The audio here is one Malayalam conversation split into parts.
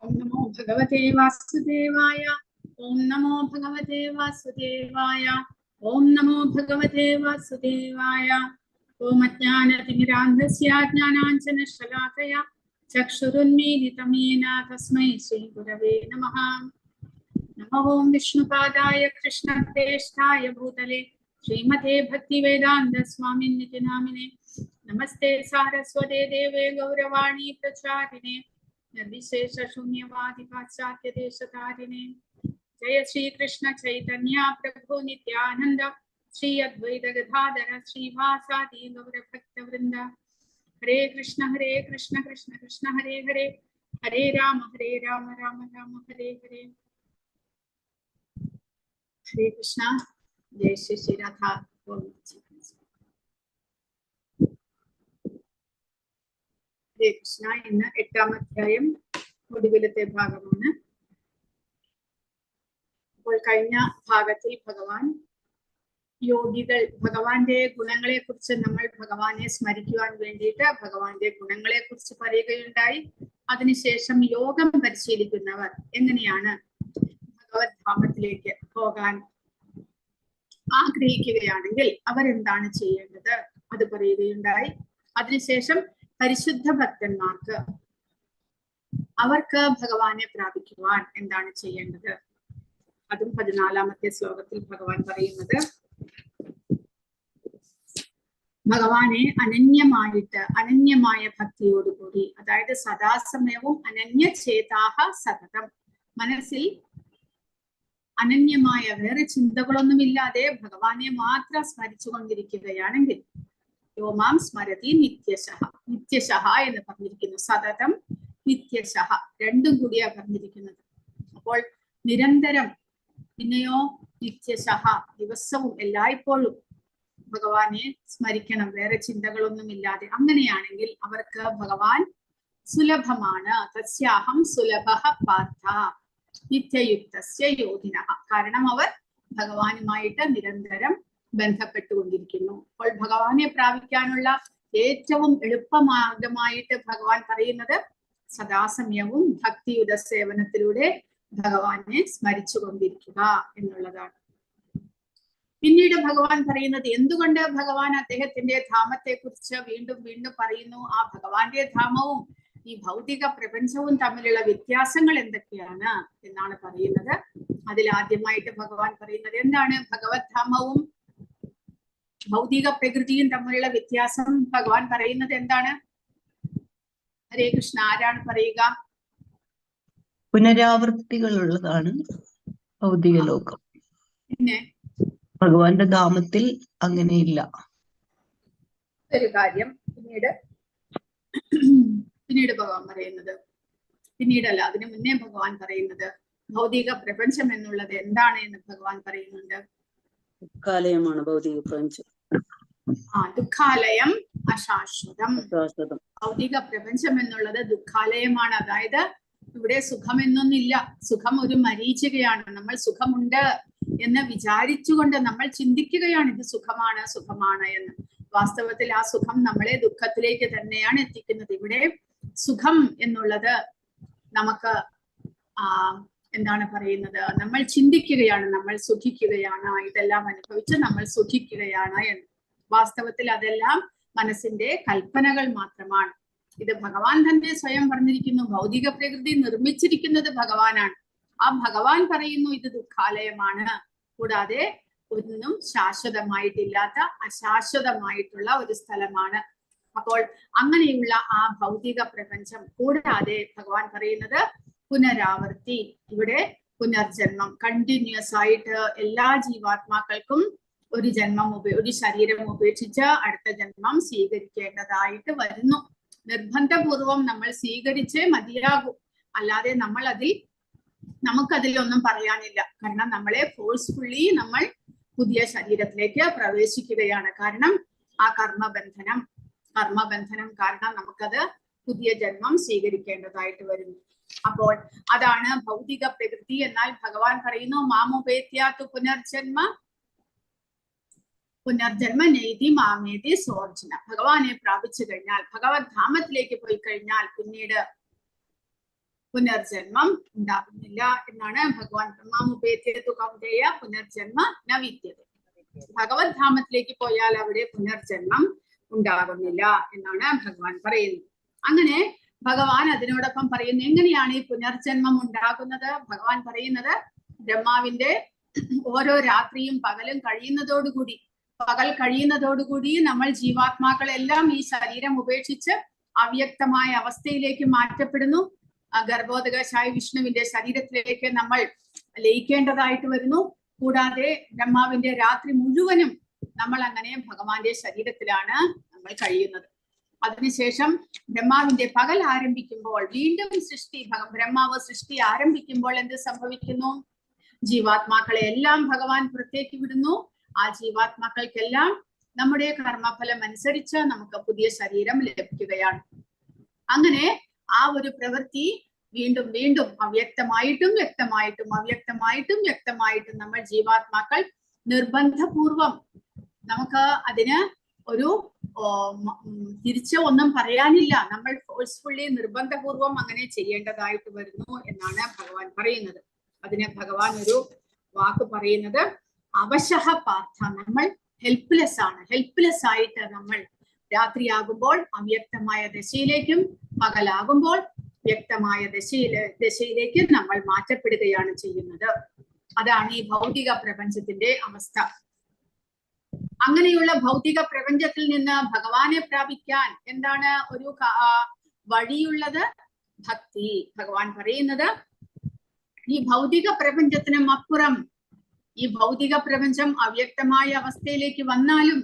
ओम नमो भगवते वासुदेवाय। ओम नमो भगवते वासुदेवाय। ओम नमो भगवते वासुदेवाय। ओम अज्ञानतिमिरान्धस्य ज्ञानाञ्जनशलाकया चक्षुरुन्मीलितं येन तस्मै श्रीगुरवे नमः। नमो ओम विष्णुपादाय कृष्णप्रेष्ठाय भूतले श्रीमते भक्तिवेदान्त स्वामिन्निति नामिने। नमस्ते सारस्वते देवे गौरवाणी प्रचारिणे निर्विशेष शून्यवादि पाश्चात्य देशतारिणे। जय श्री कृष्ण चैतन्य प्रभु नित्यानंद श्री अद्वैत गदाधर श्रीवासादि गौर भक्त वृंद। हरे कृष्ण कृष्ण कृष्ण हरे हरे, हरे राम राम राम हरे हरे। हरे कृष्ण। जय श्री श्री राधा। ഹരേ കൃഷ്ണ. ഇന്ന് 8-ാം അധ്യായം ഒടുവിലത്തെ ഭാഗമാണ്. അപ്പോൾ കഴിഞ്ഞ ഭാഗത്തിൽ ഭഗവാന്റെ ഗുണങ്ങളെ കുറിച്ച് നമ്മൾ ഭഗവാനെ സ്മരിക്കുവാൻ വേണ്ടിയിട്ട് ഭഗവാന്റെ ഗുണങ്ങളെ കുറിച്ച് പറയുകയുണ്ടായി. അതിനുശേഷം യോഗം പരിശീലിക്കുന്നവർ എങ്ങനെയാണ് ഭഗവത് ധാമത്തിലേക്ക് പോകാൻ ആഗ്രഹിക്കുകയാണെങ്കിൽ അവരെന്താണ് ചെയ്യേണ്ടത് അത് പറയുകയുണ്ടായി. അതിനുശേഷം പരിശുദ്ധ ഭക്തന്മാർക്ക് അവർക്ക് ഭഗവാനെ പ്രാപിക്കുവാൻ എന്താണ് ചെയ്യേണ്ടത് അതും 14-ാമത്തെ ശ്ലോകത്തിൽ ഭഗവാൻ പറയുന്നത്, ഭഗവാനെ അനന്യമായ ഭക്തിയോടുകൂടി, അതായത് സദാസമയവും അനന്യചേതാഹ സതതം, മനസ്സിൽ അനന്യമായ വേറെ ചിന്തകളൊന്നുമില്ലാതെ ഭഗവാനെ മാത്രം സ്മരിച്ചു കൊണ്ടിരിക്കുകയാണെങ്കിൽ, യോമാം സ്മരതി നിത്യശഃ എന്ന് പറഞ്ഞിരിക്കുന്നു. സതതം നിത്യശഃ രണ്ടും കൂടിയാ പറഞ്ഞിരിക്കുന്നത്. അപ്പോൾ നിരന്തരം, പിന്നെയോ നിത്യശഃ ദിവസവും എല്ലായ്പ്പോഴും ഭഗവാനെ സ്മരിക്കണം, വേറെ ചിന്തകളൊന്നുമില്ലാതെ. അങ്ങനെയാണെങ്കിൽ അവർക്ക് ഭഗവാൻ സുലഭമാണ്. തസ്യാഹം സുലഭഃ പാർത്ഥ നിത്യയുക്തസ്യ യോധിനഃ. കാരണം അവർ ഭഗവാനുമായിട്ട് നിരന്തരം ബന്ധപ്പെട്ടുകൊണ്ടിരിക്കുന്നു. അപ്പോൾ ഭഗവാനെ പ്രാപിക്കാനുള്ള ഏറ്റവും എളുപ്പമാർഗമായിട്ട് ഭഗവാൻ പറയുന്നത് സദാസമയവും ഭക്തിയുത സേവനത്തിലൂടെ ഭഗവാനെ സ്മരിച്ചു കൊണ്ടിരിക്കുക എന്നുള്ളതാണ്. പിന്നീട് ഭഗവാൻ പറയുന്നത് എന്തുകൊണ്ട് ഭഗവാൻ അദ്ദേഹത്തിന്റെ ധാമത്തെ കുറിച്ച് വീണ്ടും വീണ്ടും പറയുന്നു. ആ ഭഗവാന്റെ ധാമവും ഈ ഭൗതിക പ്രപഞ്ചവും തമ്മിലുള്ള വ്യത്യാസങ്ങൾ എന്തൊക്കെയാണ് എന്നാണ് പറയുന്നത്. അതിൽ ആദ്യമായിട്ട് ഭഗവാൻ പറയുന്നത് എന്താണ്, ഭഗവത് ധാമവും ഭൗതിക പ്രകൃതിയും തമ്മിലുള്ള വ്യത്യാസം ഭഗവാൻ പറയുന്നത് എന്താണ്? ഹരേ കൃഷ്ണ. ആരാണ് പറയുക? പുനരാവൃത്തികളുള്ളതാണ് ഭൗതിക ലോകം. പിന്നെ ഭഗവാന്റെ ധാമത്തിൽ അങ്ങനെയില്ല. ഒരു കാര്യം പിന്നീട് ഭഗവാൻ പറയുന്നത്, പിന്നീടല്ല അതിനു മുന്നേ ഭഗവാൻ പറയുന്നത് ഭൗതിക പ്രപഞ്ചം എന്നുള്ളത് എന്താണ് എന്ന് ഭഗവാൻ പറയുന്നുണ്ട്. ദുഃഖാലയമാണ് ഭൗതിക പ്രപഞ്ചം. ദുഃഖാലയം അശാശ്വതം. ഭൗതിക പ്രപഞ്ചം എന്നുള്ളത് ദുഃഖാലയമാണ്. അതായത് ഇവിടെ സുഖമെന്നൊന്നില്ല. സുഖം ഒരു മരീചികയാണ്. നമ്മൾ സുഖമുണ്ട് എന്ന് വിചാരിച്ചുകൊണ്ട് നമ്മൾ ചിന്തിക്കുകയാണ് ഇത് സുഖമാണ് എന്ന്. വാസ്തവത്തിൽ ആ സുഖം നമ്മളെ ദുഃഖത്തിലേക്ക് തന്നെയാണ് എത്തിക്കുന്നത്. ഇവിടെ സുഖം എന്നുള്ളത് നമുക്ക് എന്താണ് പറയുന്നത്, നമ്മൾ ചിന്തിക്കുകയാണ്, നമ്മൾ സുഖിക്കുകയാണ്, ഇതെല്ലാം അനുഭവിച്ച് നമ്മൾ സുഖിക്കുകയാണ് എന്ന്. വാസ്തവത്തിൽ അതെല്ലാം മനസ്സിന്റെ കൽപ്പനകൾ മാത്രമാണ്. ഇത് ഭഗവാൻ തന്നെ സ്വയം പറഞ്ഞിരിക്കുന്നു. ഭൗതിക പ്രകൃതി നിർമ്മിച്ചിരിക്കുന്നത് ഭഗവാനാണ്. ആ ഭഗവാൻ പറയുന്നു ഇത് ദുഃഖാലയമാണ്, കൂടാതെ ഒന്നും ശാശ്വതമായിട്ടില്ലാത്ത അശാശ്വതമായിട്ടുള്ള ഒരു സ്ഥലമാണ്. അപ്പോൾ അങ്ങനെയുള്ള ആ ഭൗതിക പ്രപഞ്ചം കൂടാതെ ഭഗവാൻ പറയുന്നത് പുനരാവർത്തി, ഇവിടെ പുനർജന്മം കണ്ടിന്യൂസ് ആയിട്ട് എല്ലാ ജീവാത്മാക്കൾക്കും ഒരു ശരീരം ഉപേക്ഷിച്ച് അടുത്ത ജന്മം സ്വീകരിക്കേണ്ടതായിട്ട് വരുന്നു. നിർബന്ധപൂർവം നമ്മൾ സ്വീകരിച്ചേ മതിയാകൂ. അല്ലാതെ നമുക്കതിലൊന്നും പറയാനില്ല. കാരണം നമ്മളെ ഫോഴ്സ്ഫുള്ളി നമ്മൾ പുതിയ ശരീരത്തിലേക്ക് പ്രവേശിക്കുകയാണ്. കാരണം ആ കർമ്മബന്ധനം കാരണം നമുക്കത് പുതിയ ജന്മം സ്വീകരിക്കേണ്ടതായിട്ട് വരുന്നു. അപ്പോൾ അതാണ് ഭൗതിക പ്രകൃതി. എന്നാൽ ഭഗവാൻ പറയുന്നു മാമുപേത്യാതു പുനർജന്മ നൈതി മാമേതി സോർജന. ഭഗവാനെ പ്രാപിച്ചു കഴിഞ്ഞാൽ, ഭഗവത് ധാമത്തിലേക്ക് പോയി കഴിഞ്ഞാൽ പിന്നീട് പുനർജന്മം ഉണ്ടാകുന്നില്ല എന്നാണ് ഭഗവാൻ ബ്രഹ്മാമുപേത്യേതു കൗന്ദേയ പുനർജന്മ ന വിദ്യതേ. ഭഗവത് ധാമത്തിലേക്ക് പോയാൽ അവിടെ പുനർജന്മം ഉണ്ടാകുന്നില്ല എന്നാണ് ഭഗവാൻ പറയുന്നത്. അങ്ങനെ ഭഗവാൻ അതിനോടൊപ്പം പറയുന്നു എങ്ങനെയാണ് ഈ പുനർജന്മം ഉണ്ടാകുന്നത്. ഭഗവാൻ പറയുന്നത് ബ്രഹ്മാവിന്റെ ഓരോ രാത്രിയും പകലും കഴിയുന്നതോടുകൂടി നമ്മൾ ജീവാത്മാക്കളെല്ലാം ഈ ശരീരം ഉപേക്ഷിച്ച് അവ്യക്തമായ അവസ്ഥയിലേക്ക് മാറ്റപ്പെടുന്നു. ഗർഭോദകശായ വിഷ്ണുവിന്റെ ശരീരത്തിലേക്ക് നമ്മൾ ലയിക്കേണ്ടതായിട്ട് വരുന്നു. കൂടാതെ ബ്രഹ്മാവിന്റെ രാത്രി മുഴുവനും നമ്മൾ അങ്ങനെ ഭഗവാന്റെ ശരീരത്തിലാണ് നമ്മൾ കഴിയുന്നത്. അതിനുശേഷം ബ്രഹ്മാവിന്റെ പകൽ ആരംഭിക്കുമ്പോൾ വീണ്ടും ബ്രഹ്മാവ് സൃഷ്ടി ആരംഭിക്കുമ്പോൾ എന്ത് സംഭവിക്കുന്നു? ജീവാത്മാക്കളെ എല്ലാം ഭഗവാൻ പുറത്തേക്ക് വിടുന്നു. ആ ജീവാത്മാക്കൾക്കെല്ലാം നമ്മുടെ കർമ്മഫലം അനുസരിച്ച് നമുക്ക് പുതിയ ശരീരം ലഭിക്കുകയാണ്. അങ്ങനെ ആ ഒരു പ്രവൃത്തി വീണ്ടും വീണ്ടും അവ്യക്തമായിട്ടും വ്യക്തമായിട്ടും നമ്മൾ ജീവാത്മാക്കൾ നിർബന്ധപൂർവം, നമുക്ക് അതിന് ഒരു തിരിച്ച് ഒന്നും പറയാനില്ല, നമ്മൾ ഫോഴ്സ്ഫുള്ളി നിർബന്ധപൂർവം അങ്ങനെ ചെയ്യേണ്ടതായിട്ട് വരുന്നു എന്നാണ് ഭഗവാൻ പറയുന്നത്. അതിന് ഭഗവാൻ ഒരു വാക്ക് പറയുന്നത് അവശഃ പാർത്ഥ, നമ്മൾ ഹെൽപ്ലെസ് ആയിട്ട് നമ്മൾ രാത്രിയാകുമ്പോൾ അവ്യക്തമായ ദശയിലേക്കും പകലാകുമ്പോൾ വ്യക്തമായ ദശയിലേക്ക് നമ്മൾ മാറ്റപ്പെടുകയാണ് ചെയ്യുന്നത്. അതാണ് ഈ ഭൗതിക പ്രപഞ്ചത്തിന്റെ അവസ്ഥ. അങ്ങനെയുള്ള ഭൗതിക പ്രപഞ്ചത്തിൽ നിന്ന് ഭഗവാനെ പ്രാപിക്കാൻ എന്താണ് ഒരു വഴിയുള്ളത്? ഭക്തി. ഭഗവാൻ പറയുന്നത് ഈ ഭൗതിക പ്രപഞ്ചത്തിനും അപ്പുറം, ഈ ഭൗതിക പ്രപഞ്ചം അവ്യക്തമായ അവസ്ഥയിലേക്ക് വന്നാലും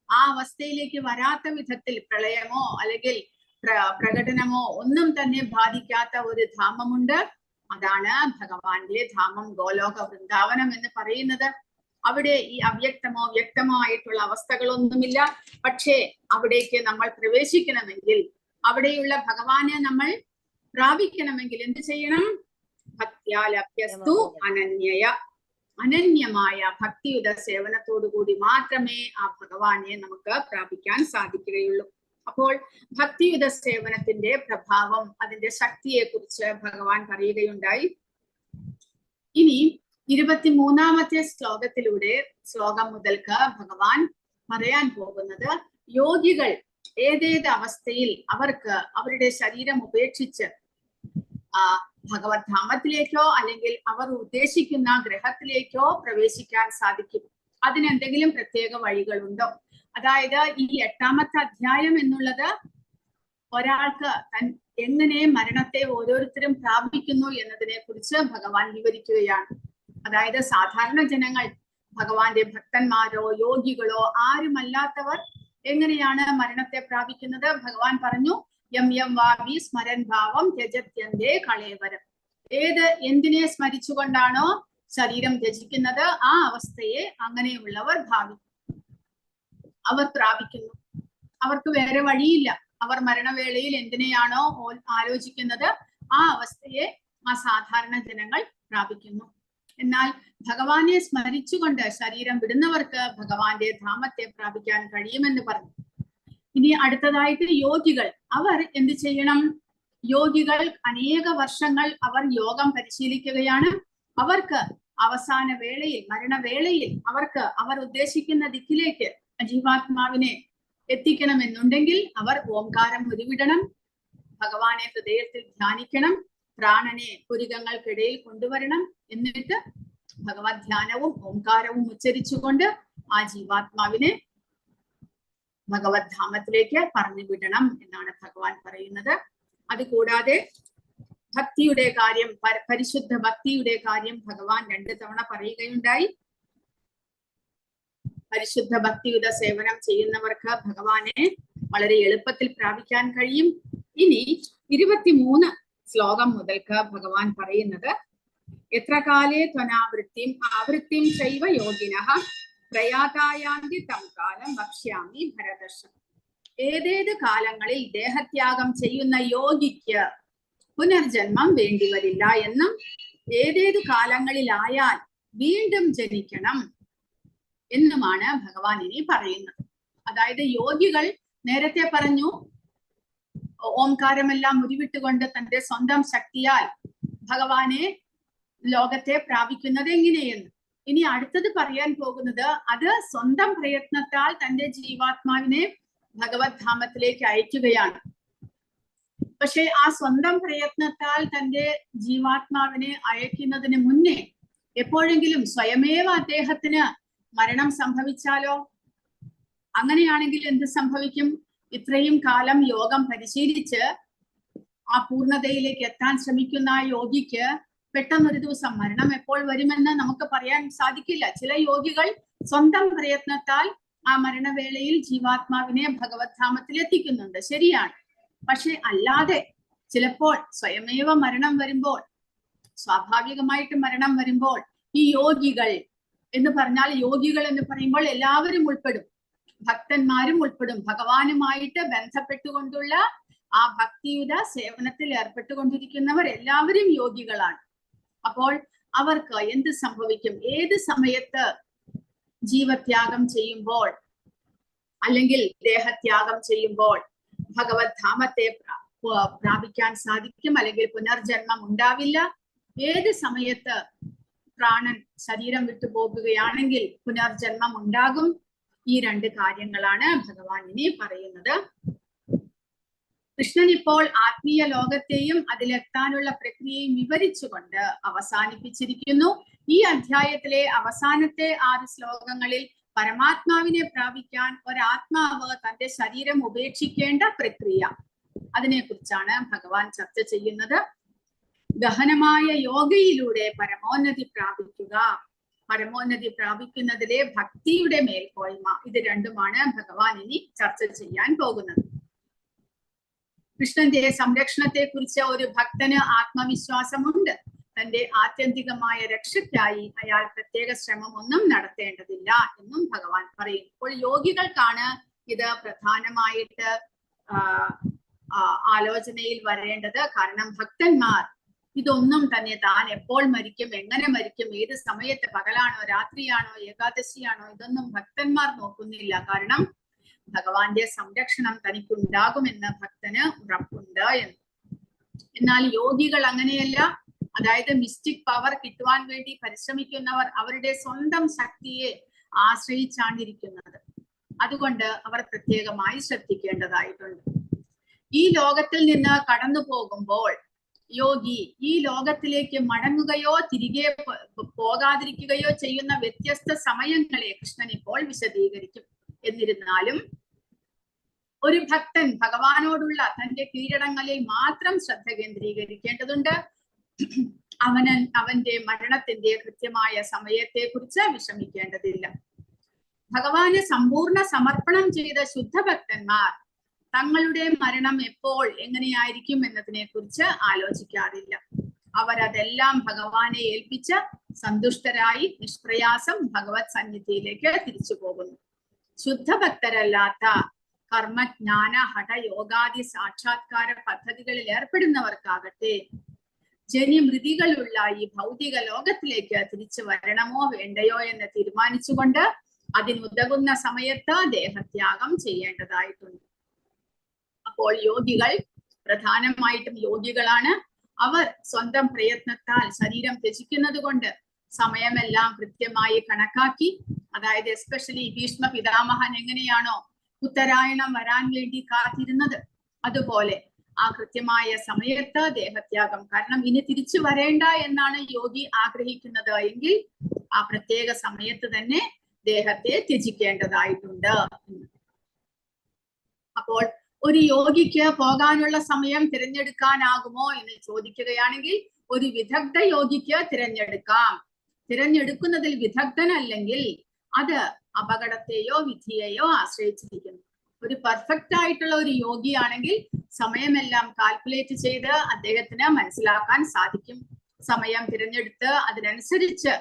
ആ അവസ്ഥയിലേക്ക് വരാത്ത വിധത്തിൽ പ്രളയമോ അല്ലെങ്കിൽ പ്രകടനമോ ഒന്നും തന്നെ ബാധിക്കാത്ത ഒരു ധാമമുണ്ട്. അതാണ് ഭഗവാന്റെ ധാമം, ഗോലോക വൃന്ദാവനം എന്ന് പറയുന്നത്. അവിടെ ഈ അവ്യക്തമോ വ്യക്തമോ ആയിട്ടുള്ള അവസ്ഥകളൊന്നുമില്ല. പക്ഷേ അവിടേക്ക് നമ്മൾ പ്രവേശിക്കണമെങ്കിൽ, അവിടെയുള്ള ഭഗവാനെ നമ്മൾ പ്രാപിക്കണമെങ്കിൽ എന്ത് ചെയ്യണം? ഭക്ത്യാലഭ്യസ്തു അനന്യയ, അനന്യമായ ഭക്തിയുത സേവനത്തോടുകൂടി മാത്രമേ ആ ഭഗവാനെ നമുക്ക് പ്രാപിക്കാൻ സാധിക്കുകയുള്ളൂ. അപ്പോൾ ഭക്തിയുത സേവനത്തിന്റെ പ്രഭാവം, അതിന്റെ ശക്തിയെ കുറിച്ച് ഭഗവാൻ പറയുകയുണ്ടായി. ഇനി 23-ാമത്തെ ശ്ലോകം മുതൽക്ക് ഭഗവാൻ പറയാൻ പോകുന്നത് യോഗികൾ ഏതേത് അവസ്ഥയിൽ അവർക്ക് അവരുടെ ശരീരം ഉപേക്ഷിച്ച് ഭഗവത് ധാമത്തിലേക്കോ അല്ലെങ്കിൽ അവർ ഉദ്ദേശിക്കുന്ന ഗ്രഹത്തിലേക്കോ പ്രവേശിക്കാൻ സാധിക്കും. അതിനെന്തെങ്കിലും പ്രത്യേക വഴികളുണ്ടോ? അതായത് ഈ 8-ാമത്തെ അധ്യായം എന്നുള്ളത് ഒരാൾക്ക് എങ്ങനെ മരണത്തെ ഓരോരുത്തരും പ്രാപിക്കുന്നു എന്നതിനെ കുറിച്ച് ഭഗവാൻ വിവരിക്കുകയാണ്. അതായത് സാധാരണ ജനങ്ങൾ, ഭഗവാന്റെ ഭക്തന്മാരോ യോഗികളോ ആരുമല്ലാത്തവർ എങ്ങനെയാണ് മരണത്തെ പ്രാപിക്കുന്നത്? ഭഗവാൻ പറഞ്ഞു, യം യം വാപി സ്മരൻ ഭാവം ത്യജത്യന്തേ കളേവരം. എന്തിനെ സ്മരിച്ചുകൊണ്ടാണോ ശരീരം ത്യജിക്കുന്നത് ആ അവസ്ഥയെ അങ്ങനെയുള്ളവർ അവർ പ്രാപിക്കുന്നു. അവർക്ക് വേറെ വഴിയില്ല. അവർ മരണവേളയിൽ എന്തിനെയാണോ ആലോചിക്കുന്നത് ആ അവസ്ഥയെ ആ സാധാരണ ജനങ്ങൾ പ്രാപിക്കുന്നു. എന്നാൽ ഭഗവാനെ സ്മരിച്ചുകൊണ്ട് ശരീരം വിടുന്നവർക്ക് ഭഗവാന്റെ ധാമത്തെ പ്രാപിക്കാൻ കഴിയുമെന്ന് പറഞ്ഞു. ഇനി അടുത്തതായിട്ട് യോഗികൾ, അവർ എന്ത് ചെയ്യണം? യോഗികൾ അനേക വർഷങ്ങൾ അവർ യോഗം പരിശീലിക്കുകയാണ്. അവർക്ക് അവസാന വേളയിൽ, മരണവേളയിൽ അവർ ഉദ്ദേശിക്കുന്ന ദിക്കിലേക്ക് ജീവാത്മാവിനെ എത്തിക്കണമെന്നുണ്ടെങ്കിൽ അവർ ഓംകാരം ഉരുവിടണം, ഭഗവാനെ ഹൃദയത്തിൽ ധ്യാനിക്കണം, പ്രാണനെ പുരികങ്ങൾക്കിടയിൽ കൊണ്ടുവരണം. എന്നിട്ട് ഭഗവത് ധ്യാനവും ഓംകാരവും ഉച്ചരിച്ചുകൊണ്ട് ആ ജീവാത്മാവിനെ ഭഗവത് ധാമത്തിലേക്ക് പറഞ്ഞു വിടണം എന്നാണ് ഭഗവാൻ പറയുന്നത്. അതുകൂടാതെ ഭക്തിയുടെ കാര്യം, പരിശുദ്ധ ഭക്തിയുടെ കാര്യം ഭഗവാൻ 2 തവണ പറയുകയുണ്ടായി. പരിശുദ്ധ ഭക്തിയുത സേവനം ചെയ്യുന്നവർക്ക് ഭഗവാനെ വളരെ എളുപ്പത്തിൽ പ്രാപിക്കാൻ കഴിയും. ഇനി 23 ശ്ലോകം മുതൽക്ക് ഭഗവാൻ പറയുന്നത് എത്ര കാലേ ആവൃത്തിം ചൈവ യോഗിനഃ പ്രയാതായാന്തി തം കാലം വക്ഷ്യാമി ഭരതർഷഭ. ഏതേത് കാലങ്ങളിൽ ദേഹത്യാഗം ചെയ്യുന്ന യോഗിക്ക് പുനർജന്മം വേണ്ടിവരില്ല എന്നും ഏതേത് കാലങ്ങളിലായാൽ വീണ്ടും ജനിക്കണം എന്നുമാണ് ഭഗവാൻ ഇനി പറയുന്നത്. അതായത് യോഗികൾ നേരത്തെ പറഞ്ഞു ഓംകാരമെല്ലാം ഉരുവിട്ടുകൊണ്ട് തന്റെ സ്വന്തം ശക്തിയാൽ ഭഗവാനെ ലോകത്തെ പ്രാപിക്കുന്നത് എങ്ങനെയെന്ന്. ഇനി അടുത്തത് പറയാൻ പോകുന്നത് അത് സ്വന്തം പ്രയത്നത്താൽ തന്റെ ജീവാത്മാവിനെ ഭഗവത് ധാമത്തിലേക്ക് അയക്കുകയാണ്. പക്ഷെ ആ സ്വന്തം പ്രയത്നത്താൽ തന്റെ ജീവാത്മാവിനെ അയക്കുന്നതിന് മുന്നേ എപ്പോഴെങ്കിലും സ്വയമേവ അദ്ദേഹത്തിന് മരണം സംഭവിച്ചാലോ? അങ്ങനെയാണെങ്കിൽ എന്ത് സംഭവിക്കും? ഇത്രയും കാലം യോഗം പരിശീലിച്ച് ആ പൂർണ്ണതയിലേക്ക് എത്താൻ ശ്രമിക്കുന്ന ആ യോഗിക്ക് പെട്ടെന്നൊരു ദിവസം മരണം എപ്പോൾ വരുമെന്ന് നമുക്ക് പറയാൻ സാധിക്കില്ല. ചില യോഗികൾ സ്വന്തം പ്രയത്നത്താൽ ആ മരണവേളയിൽ ജീവാത്മാവിനെ ഭഗവത് ധാമത്തിൽ എത്തിക്കുന്നുണ്ട്, ശരിയാണ്. പക്ഷെ അല്ലാതെ ചിലപ്പോൾ സ്വയമേവ മരണം വരുമ്പോൾ, സ്വാഭാവികമായിട്ട് മരണം വരുമ്പോൾ ഈ യോഗികൾ എന്ന് പറഞ്ഞാൽ, യോഗികൾ എന്ന് പറയുമ്പോൾ എല്ലാവരും ഉൾപ്പെടും, ഭക്തന്മാരും ഉൾപ്പെടും. ഭഗവാനുമായിട്ട് ബന്ധപ്പെട്ടുകൊണ്ടുള്ള ആ ഭക്തിയുടെ സേവനത്തിൽ ഏർപ്പെട്ടുകൊണ്ടിരിക്കുന്നവർ എല്ലാവരും യോഗികളാണ്. അപ്പോൾ അവർക്ക് എന്ത് സംഭവിക്കും? ഏത് സമയത്ത് ജീവത്യാഗം ചെയ്യുമ്പോൾ അല്ലെങ്കിൽ ദേഹത്യാഗം ചെയ്യുമ്പോൾ ഭഗവത് ധാമത്തെ പ്രാപിക്കാൻ സാധിക്കും, അല്ലെങ്കിൽ പുനർജന്മം ഉണ്ടാവില്ല? ഏത് സമയത്ത് പ്രാണൻ ശരീരം വിട്ടുപോകുകയാണെങ്കിൽ പുനർജന്മം ഉണ്ടാകും? ഈ രണ്ട് കാര്യങ്ങളാണ് ഭഗവാൻ ഇനി പറയുന്നത്. കൃഷ്ണൻ ഇപ്പോൾ ആത്മീയ ലോകത്തെയും അതിലെത്താനുള്ള പ്രക്രിയയും വിവരിച്ചുകൊണ്ട് അവസാനിപ്പിച്ചിരിക്കുന്നു. ഈ അധ്യായത്തിലെ അവസാനത്തെ 6 ശ്ലോകങ്ങളിൽ പരമാത്മാവിനെ പ്രാപിക്കാൻ ഒരാത്മാവ് തന്റെ ശരീരം ഉപേക്ഷിക്കേണ്ട പ്രക്രിയ, അതിനെക്കുറിച്ചാണ് ഭഗവാൻ ചർച്ച ചെയ്യുന്നത്. ഗഹനമായ യോഗയിലൂടെ പരമോന്നതി പ്രാപിക്കുക, പരമോന്നതി പ്രാപിക്കുന്നതിലെ ഭക്തിയുടെ മേൽക്കോയ്മ, ഇത് രണ്ടുമാണ് ഭഗവാൻ ഇനി ചർച്ച ചെയ്യാൻ പോകുന്നത്. കൃഷ്ണന്റെ സംരക്ഷണത്തെ കുറിച്ച് ഒരു ഭക്തന് ആത്മവിശ്വാസമുണ്ട്. തന്റെ ആത്യന്തികമായ രക്ഷയ്ക്കായി അയാൾ പ്രത്യേക ശ്രമമൊന്നും നടത്തേണ്ടതില്ല എന്നും ഭഗവാൻ പറയും. അപ്പോൾ യോഗികൾക്കാണ് ഇത് പ്രധാനമായിട്ട് ആലോചനയിൽ വരേണ്ടത്. കാരണം ഭക്തന്മാർ ഇതൊന്നും തന്നെ താൻ എപ്പോൾ മരിക്കും, എങ്ങനെ മരിക്കും, ഏത് സമയത്ത്, പകലാണോ രാത്രിയാണോ ഏകാദശിയാണോ, ഇതൊന്നും ഭക്തന്മാർ നോക്കുന്നില്ല. കാരണം ഭഗവാന്റെ സംരക്ഷണം തനിക്കുണ്ടാകുമെന്ന് ഭക്തന് ഉറപ്പുണ്ട് എന്ന്. എന്നാൽ യോഗികൾ അങ്ങനെയല്ല. അതായത് മിസ്റ്റിക് പവർ കിട്ടുവാൻ വേണ്ടി പരിശ്രമിക്കുന്നവർ അവരുടെ സ്വന്തം ശക്തിയെ ആശ്രയിച്ചാണ് ഇരിക്കുന്നത്. അതുകൊണ്ട് അവർ പ്രത്യേകമായി ശ്രദ്ധിക്കേണ്ടതായിട്ടുണ്ട്. ഈ ലോകത്തിൽ നിന്ന് കടന്നു പോകുമ്പോൾ യോഗി ഈ ലോകത്തിലേക്ക് മടങ്ങുകയോ തിരികെ പോകാതിരിക്കുകയോ ചെയ്യുന്ന വ്യത്യസ്ത സമയങ്ങളെ കൃഷ്ണൻ ഇപ്പോൾ വിശദീകരിക്കും. എന്നിരുന്നാലും ഒരു ഭക്തൻ ഭഗവാനോടുള്ള തന്റെ കീഴടങ്ങളിൽ മാത്രം ശ്രദ്ധ കേന്ദ്രീകരിക്കേണ്ടതുണ്ട്. അവന്റെ മരണത്തിന്റെ കൃത്യമായ സമയത്തെ കുറിച്ച് വിഷമിക്കേണ്ടതില്ല. ഭഗവാന് സമ്പൂർണ്ണ സമർപ്പണം ചെയ്ത ശുദ്ധഭക്തന്മാർ തങ്ങളുടെ മരണം എപ്പോൾ എങ്ങനെയായിരിക്കും എന്നതിനെ കുറിച്ച് ആലോചിക്കാറില്ല. അവരതെല്ലാം ഭഗവാനെ ഏൽപ്പിച്ച് സന്തുഷ്ടരായി നിഷ്പ്രയാസം ഭഗവത് സന്നിധിയിലേക്ക് തിരിച്ചു പോകുന്നു. ശുദ്ധഭക്തരല്ലാത്ത കർമ്മജ്ഞാന ഹഠ യോഗാദി സാക്ഷാത്കാര പദ്ധതികളിൽ ഏർപ്പെടുന്നവർക്കാകട്ടെ ജന്യമൃതികളുള്ള ഈ ഭൗതിക ലോകത്തിലേക്ക് തിരിച്ചു വരണമോ വേണ്ടയോ എന്ന് തീരുമാനിച്ചുകൊണ്ട് അതിനുതകുന്ന സമയത്ത് ദേഹത്യാഗം ചെയ്യേണ്ടതായിട്ടുണ്ട്. അപ്പോൾ യോഗികൾ പ്രധാനമായിട്ടും യോഗികളാണ്. അവർ സ്വന്തം പ്രയത്നത്താൽ ശരീരം ത്യജിക്കുന്നത് കൊണ്ട് സമയമെല്ലാം കൃത്യമായി കണക്കാക്കി, അതായത് എസ്പെഷ്യലി ഭീഷ്മ പിതാമഹൻ എങ്ങനെയാണോ ഉത്തരായണം വരാൻ വേണ്ടി കാത്തിരുന്നത്, അതുപോലെ ആ കൃത്യമായ സമയത്ത് ദേഹത്യാഗം. കാരണം ഇനി തിരിച്ചു വരേണ്ട എന്നാണ് യോഗി ആഗ്രഹിക്കുന്നത് എങ്കിൽ ആ പ്രത്യേക സമയത്ത് തന്നെ ദേഹത്തെ ത്യജിക്കേണ്ടതായിട്ടുണ്ട്. അപ്പോൾ ഒരു യോഗിക്ക് പോകാനുള്ള സമയം തിരഞ്ഞെടുക്കാനാകുമോ എന്ന് ചോദിക്കുകയാണെങ്കിൽ ഒരു വിദഗ്ധ യോഗിക്ക് തിരഞ്ഞെടുക്കാം. തിരഞ്ഞെടുക്കുന്നതിൽ വിദഗ്ധനല്ലെങ്കിൽ അത് അപകടത്തെയോ വിധിയെയോ ആശ്രയിച്ചിരിക്കുന്നു. ഒരു പെർഫെക്റ്റ് ആയിട്ടുള്ള ഒരു യോഗിയാണെങ്കിൽ സമയമെല്ലാം കാൽക്കുലേറ്റ് ചെയ്ത് അദ്ദേഹത്തിന് മനസ്സിലാക്കാൻ സാധിക്കും. സമയം തിരഞ്ഞെടുത്ത് അതിനനുസരിച്ച്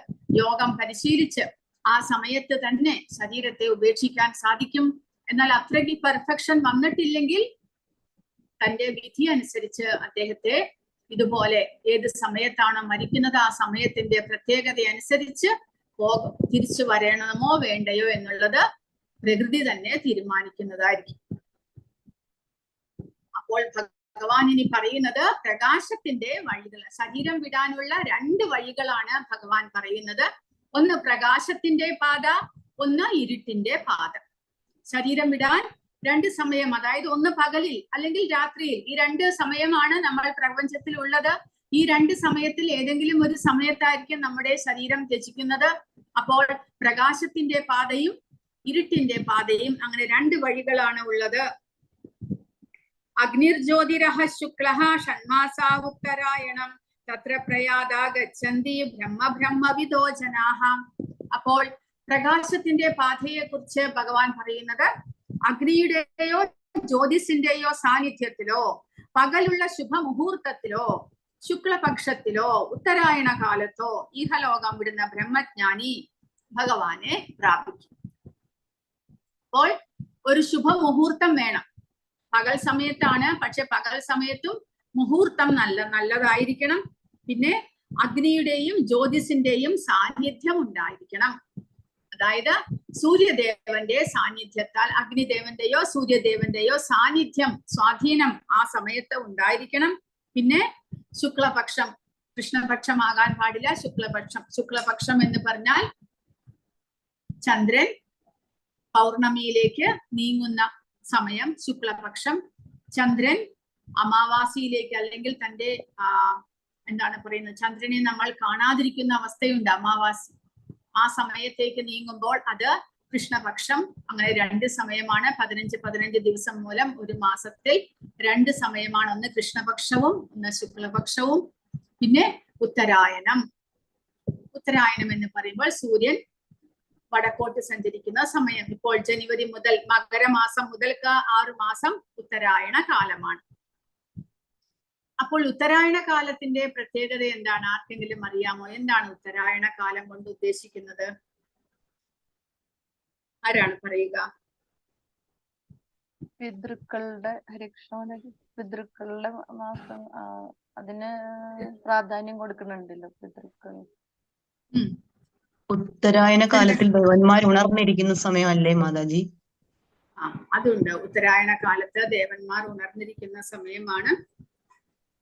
യോഗം പരിശീലിച്ച് ആ സമയത്ത് തന്നെ ശരീരത്തെ ഉപേക്ഷിക്കാൻ സാധിക്കും. എന്നാൽ അത്രയ്ക്ക് പെർഫെക്ഷൻ വന്നിട്ടില്ലെങ്കിൽ തന്റെ വിധി അനുസരിച്ച് അദ്ദേഹത്തെ ഇതുപോലെ ഏത് സമയത്താണോ മരിക്കുന്നത് ആ സമയത്തിന്റെ പ്രത്യേകത അനുസരിച്ച് തിരിച്ചു വരണമോ വേണ്ടയോ എന്നുള്ളത് പ്രകൃതി തന്നെ തീരുമാനിക്കുന്നതായിരിക്കും. അപ്പോൾ ഭഗവാൻ ഇനി പറയുന്നത് പ്രകാശത്തിന്റെ വഴികൾ, ശരീരം വിടാനുള്ള 2 വഴികളാണ് ഭഗവാൻ പറയുന്നത്. ഒന്ന് പ്രകാശത്തിന്റെ പാത, ഒന്ന് ഇരുട്ടിന്റെ പാത. ശരീരം വിടാൻ 2 സമയം, അതായത് ഒന്ന് പകലിൽ അല്ലെങ്കിൽ രാത്രിയിൽ. ഈ 2 സമയമാണ് നമ്മൾ പ്രപഞ്ചത്തിൽ ഉള്ളത്. ഈ 2 സമയത്തിൽ ഏതെങ്കിലും ഒരു സമയത്തായിരിക്കും നമ്മുടെ ശരീരം ത്യജിക്കുന്നത്. അപ്പോൾ പ്രകാശത്തിന്റെ പാതയും ഇരുട്ടിന്റെ പാതയും, അങ്ങനെ 2 വഴികളാണ് ഉള്ളത്. അഗ്നിർജ്യോതിരഹ ശുക്ലഃ ഷണ്മാസാ ഉത്തരായണം തത്ര പ്രയാതാ ഗച്ഛന്തി ബ്രഹ്മവിദോ ജനാഃ. അപ്പോൾ പ്രകാശത്തിന്റെ പാതയെ കുറിച്ച് ഭഗവാൻ പറയുന്നത് അഗ്നിയുടെയോ ജ്യോതിസിന്റെയോ സാന്നിധ്യത്തിലോ പകലുള്ള ശുഭമുഹൂർത്തത്തിലോ ശുക്ലപക്ഷത്തിലോ ഉത്തരായണ കാലത്തോ ഈഹലോകം വിടുന്ന ബ്രഹ്മജ്ഞാനി ഭഗവാനെ പ്രാപിക്കും. അപ്പോൾ ഒരു ശുഭമുഹൂർത്തം വേണം. പകൽ സമയത്താണ്, പക്ഷെ പകൽ സമയത്തും മുഹൂർത്തം നല്ലതായിരിക്കണം. പിന്നെ അഗ്നിയുടെയും ജ്യോതിസിന്റെയും സാന്നിധ്യം ഉണ്ടായിരിക്കണം. അതായത് സൂര്യദേവന്റെ സാന്നിധ്യത്താൽ അഗ്നിദേവന്റെയോ സൂര്യദേവന്റെയോ സാന്നിധ്യം, സ്വാധീനം ആ സമയത്ത് ഉണ്ടായിരിക്കണം. പിന്നെ ശുക്ലപക്ഷം, കൃഷ്ണപക്ഷമാകാൻ പാടില്ല, ശുക്ലപക്ഷം. ശുക്ലപക്ഷം എന്ന് പറഞ്ഞാൽ ചന്ദ്രൻ പൗർണമിയിലേക്ക് നീങ്ങുന്ന സമയം ശുക്ലപക്ഷം. ചന്ദ്രൻ അമാവാസിയിലേക്ക് അല്ലെങ്കിൽ തന്റെ എന്താണ് പറയുന്നത്, ചന്ദ്രനെ നമ്മൾ കാണാതിരിക്കുന്ന അവസ്ഥയുണ്ട്, അമാവാസി. ആ സമയത്തേക്ക് നീങ്ങുമ്പോൾ അത് കൃഷ്ണപക്ഷം. അങ്ങനെ 2 സമയമാണ്. 15 ദിവസം മൂലം ഒരു മാസത്തിൽ 2 സമയമാണ്. ഒന്ന് കൃഷ്ണപക്ഷവും ഒന്ന് ശുക്ലപക്ഷവും. പിന്നെ ഉത്തരായനം. ഉത്തരായനം എന്ന് പറയുമ്പോൾ സൂര്യൻ വടക്കോട്ട് സഞ്ചരിക്കുന്ന സമയം. ഇപ്പോൾ ജനുവരി മുതൽ മകരമാസം മുതൽക്ക് 6 മാസം ഉത്തരായണ കാലമാണ്. അപ്പോൾ ഉത്തരായണ കാലത്തിന്റെ പ്രത്യേകത എന്താണ്? ആർക്കെങ്കിലും അറിയാമോ? എന്താണ് ഉത്തരായണ കാലം കൊണ്ട് ഉദ്ദേശിക്കുന്നത്? ആരാണ് പറയുക? പിതൃക്കളുടെ പിതൃക്കളുടെ മാസം, അതിന് പ്രാധാന്യം കൊടുക്കുന്നുണ്ടല്ലോ പിതൃക്കൾ. ഉത്തരായന കാലത്തിൽ ദേവന്മാർ ഉണർന്നിരിക്കുന്ന സമയമല്ലേ മാതാജി? അതുണ്ട്. ഉത്തരായണ കാലത്ത് ദേവന്മാർ ഉണർന്നിരിക്കുന്ന സമയമാണ്.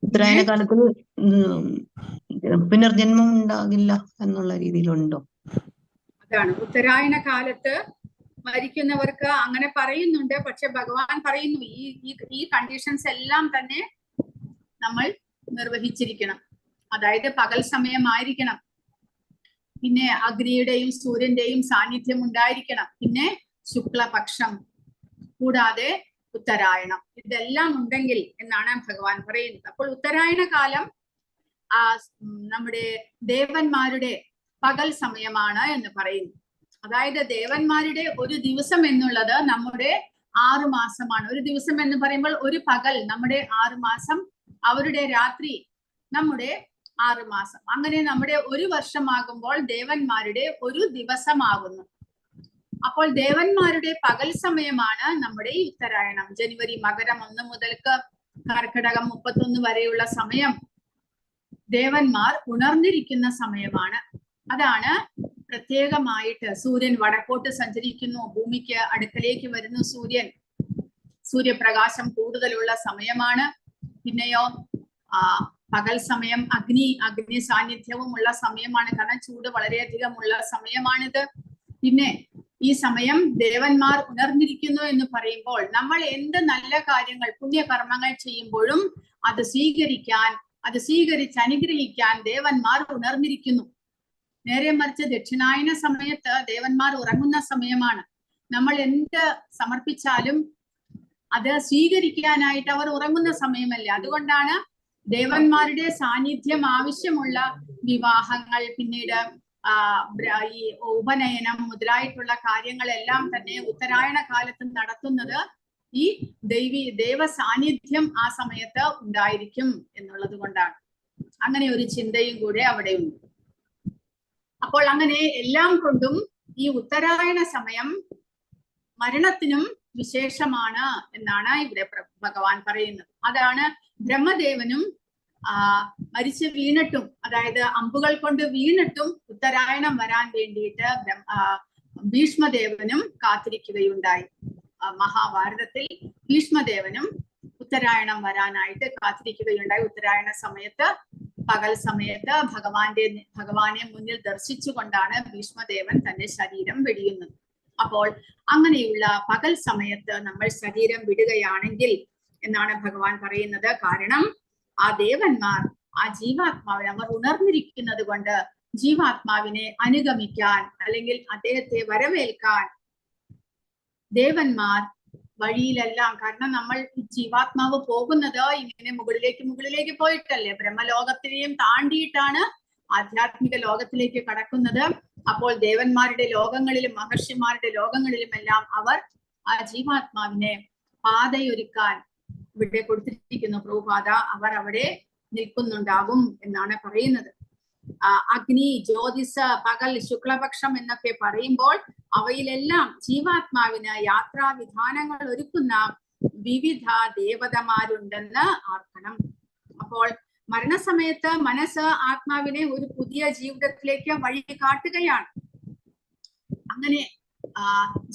ഉത്തരായന കാലത്തിൽ പുനർജന്മം ഉണ്ടാകില്ല എന്നുള്ള രീതിയിലുണ്ടോ? അതാണ്, ഉത്തരായണ കാലത്ത് മരിക്കുന്നവർക്ക് അങ്ങനെ പറയുന്നുണ്ട്. പക്ഷെ ഭഗവാൻ പറയുന്നു ഈ കണ്ടീഷൻസ് എല്ലാം തന്നെ നമ്മൾ നിർവഹിച്ചിരിക്കണം. അതായത് പകൽ സമയമായിരിക്കണം, പിന്നെ അഗ്നിയുടെയും സൂര്യന്റെയും സാന്നിധ്യം ഉണ്ടായിരിക്കണം, പിന്നെ ശുക്ലപക്ഷം, കൂടാതെ ഉത്തരായണം. ഇതെല്ലാം ഉണ്ടെങ്കിൽ എന്നാണ് ഭഗവാൻ പറയുന്നത്. അപ്പോൾ ഉത്തരായണ കാലം നമ്മുടെ ദേവന്മാരുടെ പകൽ സമയമാണ് എന്ന് പറയുന്നു. അതായത് ദേവന്മാരുടെ ഒരു ദിവസം എന്നുള്ളത് നമ്മുടെ 6 മാസമാണ്. ഒരു ദിവസം എന്ന് പറയുമ്പോൾ ഒരു പകൽ നമ്മുടെ 6 മാസം, അവരുടെ രാത്രി നമ്മുടെ 6 മാസം. അങ്ങനെ നമ്മുടെ ഒരു വർഷമാകുമ്പോൾ ദേവന്മാരുടെ ഒരു ദിവസമാകുന്നു. അപ്പോൾ ദേവന്മാരുടെ പകൽ സമയമാണ് നമ്മുടെ ഈ ഉത്തരായണം. ജനുവരി മകരം 1 മുതൽക്ക് കർക്കിടകം 31 വരെയുള്ള സമയം ദേവന്മാർ ഉണർന്നിരിക്കുന്ന സമയമാണ്. അതാണ് പ്രത്യേകമായിട്ട് സൂര്യൻ വടക്കോട്ട് സഞ്ചരിക്കുന്നു, ഭൂമിക്ക് അടുക്കലേക്ക് വരുന്നു സൂര്യപ്രകാശം കൂടുതലുള്ള സമയമാണ്. പിന്നെയോ പകൽ സമയം അഗ്നി സാന്നിധ്യവും ഉള്ള സമയമാണ്. കാരണം ചൂട് വളരെയധികം ഉള്ള സമയമാണിത്. പിന്നെ ഈ സമയം ദേവന്മാർ ഉണർന്നിരിക്കുന്നു എന്ന് പറയുമ്പോൾ നമ്മൾ എന്ത് നല്ല കാര്യങ്ങൾ, പുണ്യകർമ്മങ്ങൾ ചെയ്യുമ്പോഴും അത് സ്വീകരിച്ച് അനുഗ്രഹിക്കാൻ ദേവന്മാർ ഉണർന്നിരിക്കുന്നു. നേരെ മറിച്ച് ദക്ഷിണായന സമയത്ത് ദേവന്മാർ ഉറങ്ങുന്ന സമയമാണ്. നമ്മൾ എന്ത് സമർപ്പിച്ചാലും അത് സ്വീകരിക്കാനായിട്ട് അവർ ഉറങ്ങുന്ന സമയമല്ലേ. അതുകൊണ്ടാണ് ദേവന്മാരുടെ സാന്നിധ്യം ആവശ്യമുള്ള വിവാഹങ്ങൾ, പിന്നീട് ഈ ഉപനയനം മുതലായിട്ടുള്ള കാര്യങ്ങളെല്ലാം തന്നെ ഉത്തരായണ കാലത്ത് നടത്തുന്നത് ഈ ദേവ സാന്നിധ്യം ആ സമയത്ത് ഉണ്ടായിരിക്കും എന്നുള്ളത് കൊണ്ടാണ്. അങ്ങനെ ഒരു ചിന്തയും കൂടെ അവിടെ ഉണ്ട്. അപ്പോൾ അങ്ങനെ എല്ലാം കൊണ്ടും ഈ ഉത്തരായണ സമയം മരണത്തിനും വിശേഷമാണ് എന്നാണ് ഇവിടെ ഭഗവാൻ പറയുന്നത്. അതാണ് ബ്രഹ്മദേവനും മരിച്ച് വീണിട്ടും, അതായത് അമ്പുകൾ കൊണ്ട് വീണിട്ടും ഉത്തരായണം വരാൻ വേണ്ടിയിട്ട് ഭീഷ്മദേവനും കാത്തിരിക്കുകയുണ്ടായി. മഹാഭാരതത്തിൽ ഭീഷ്മദേവനും ഉത്തരായണം വരാനായിട്ട് കാത്തിരിക്കുകയുണ്ടായി. ഉത്തരായണ സമയത്ത് പകൽ സമയത്ത് ഭഗവാനെ മുന്നിൽ ദർശിച്ചുകൊണ്ടാണ് ഭീഷ്മദേവൻ തന്റെ ശരീരം വെടിയുന്നത്. അപ്പോൾ അങ്ങനെയുള്ള പകൽ സമയത്ത് നമ്മൾ ശരീരം വിടുകയാണെങ്കിൽ എന്നാണ് ഭഗവാൻ പറയുന്നത്. കാരണം ആ ദേവന്മാർ ആ ജീവാത്മാവിനെ അവർ ഉണർന്നിരിക്കുന്നത് കൊണ്ട് ജീവാത്മാവിനെ അനുഗമിക്കാൻ അല്ലെങ്കിൽ അദ്ദേഹത്തെ വരവേൽക്കാൻ ദേവന്മാർ വഴിയിലെല്ലാം, കാരണം നമ്മൾ ജീവാത്മാവ് പോകുന്നത് ഇങ്ങനെ മുകളിലേക്ക് പോയിട്ടല്ലേ, ബ്രഹ്മലോകത്തിനെയും താണ്ടിയിട്ടാണ് ആധ്യാത്മിക ലോകത്തിലേക്ക് കടക്കുന്നത്. അപ്പോൾ ദേവന്മാരുടെ ലോകങ്ങളിലും മഹർഷിമാരുടെ ലോകങ്ങളിലും എല്ലാം അവർ ആ ജീവാത്മാവിനെ പാതയൊരുക്കാൻ ഇവിടെ കൊടുത്തിരിക്കുന്നു പ്രഭുപാദ. അവർ അവിടെ നിൽക്കുന്നുണ്ടാകും എന്നാണ് പറയുന്നത്. അഗ്നി, ജ്യോതിസ്, പകൽ, ശുക്ലപക്ഷം എന്നൊക്കെ പറയുമ്പോൾ അവയിലെല്ലാം ജീവാത്മാവിന് യാത്രാവിധാനങ്ങൾ ഒരുക്കുന്ന വിവിധ ദേവതമാരുണ്ടെന്ന് ഓർക്കണം. അപ്പോൾ മരണസമയത്ത് മനസ്സ് ആത്മാവിനെ ഒരു പുതിയ ജീവിതത്തിലേക്ക് വഴി കാട്ടുകയാണ്. അങ്ങനെ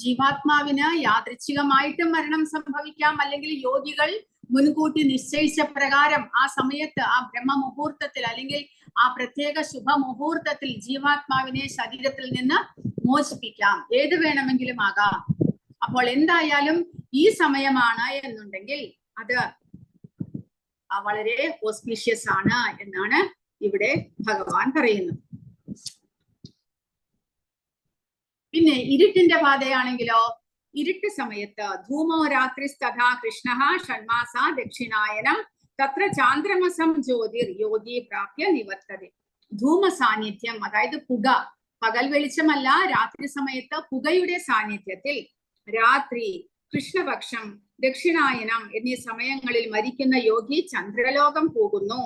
ജീവാത്മാവിന് യാദൃച്ഛികമായിട്ടും മരണം സംഭവിക്കാം, അല്ലെങ്കിൽ യോഗികൾ മുൻകൂട്ടി നിശ്ചയിച്ച പ്രകാരം ആ സമയത്ത് ആ ബ്രഹ്മമുഹൂർത്തത്തിൽ അല്ലെങ്കിൽ ആ പ്രത്യേക ശുഭമുഹൂർത്തത്തിൽ ജീവാത്മാവിനെ ശരീരത്തിൽ നിന്ന് മോചിപ്പിക്കാം. ഏത് വേണമെങ്കിലും ആകാം. അപ്പോൾ എന്തായാലും ഈ സമയമാണ് എന്നുണ്ടെങ്കിൽ അത് വളരെ ഓസ്പീഷ്യസ് ആണ് എന്നാണ് ഇവിടെ ഭഗവാൻ പറയുന്നത്. പിന്നെ ഇരുട്ടിന്റെ പാതയാണെങ്കിലോ, ഇരുട്ട് സമയത്ത് ധൂമോ രാത്രിസ്തഥാ കൃഷ്ണ ഷൺമാസ ദക്ഷിണായനം തത്ര ചാന്ദ്രമസം ജ്യോതിർ യോഗി പ്രാപ്യ നിവർത്തതി. ധൂമ സാന്നിധ്യം, അതായത് പുക, പകൽ വെളിച്ചമല്ല, രാത്രി സമയത്ത് പുകയുടെ സാന്നിധ്യത്തിൽ രാത്രി, കൃഷ്ണപക്ഷം, ദക്ഷിണായനം എന്നീ സമയങ്ങളിൽ മരിക്കുന്ന യോഗി ചന്ദ്രലോകം പോകുന്നു.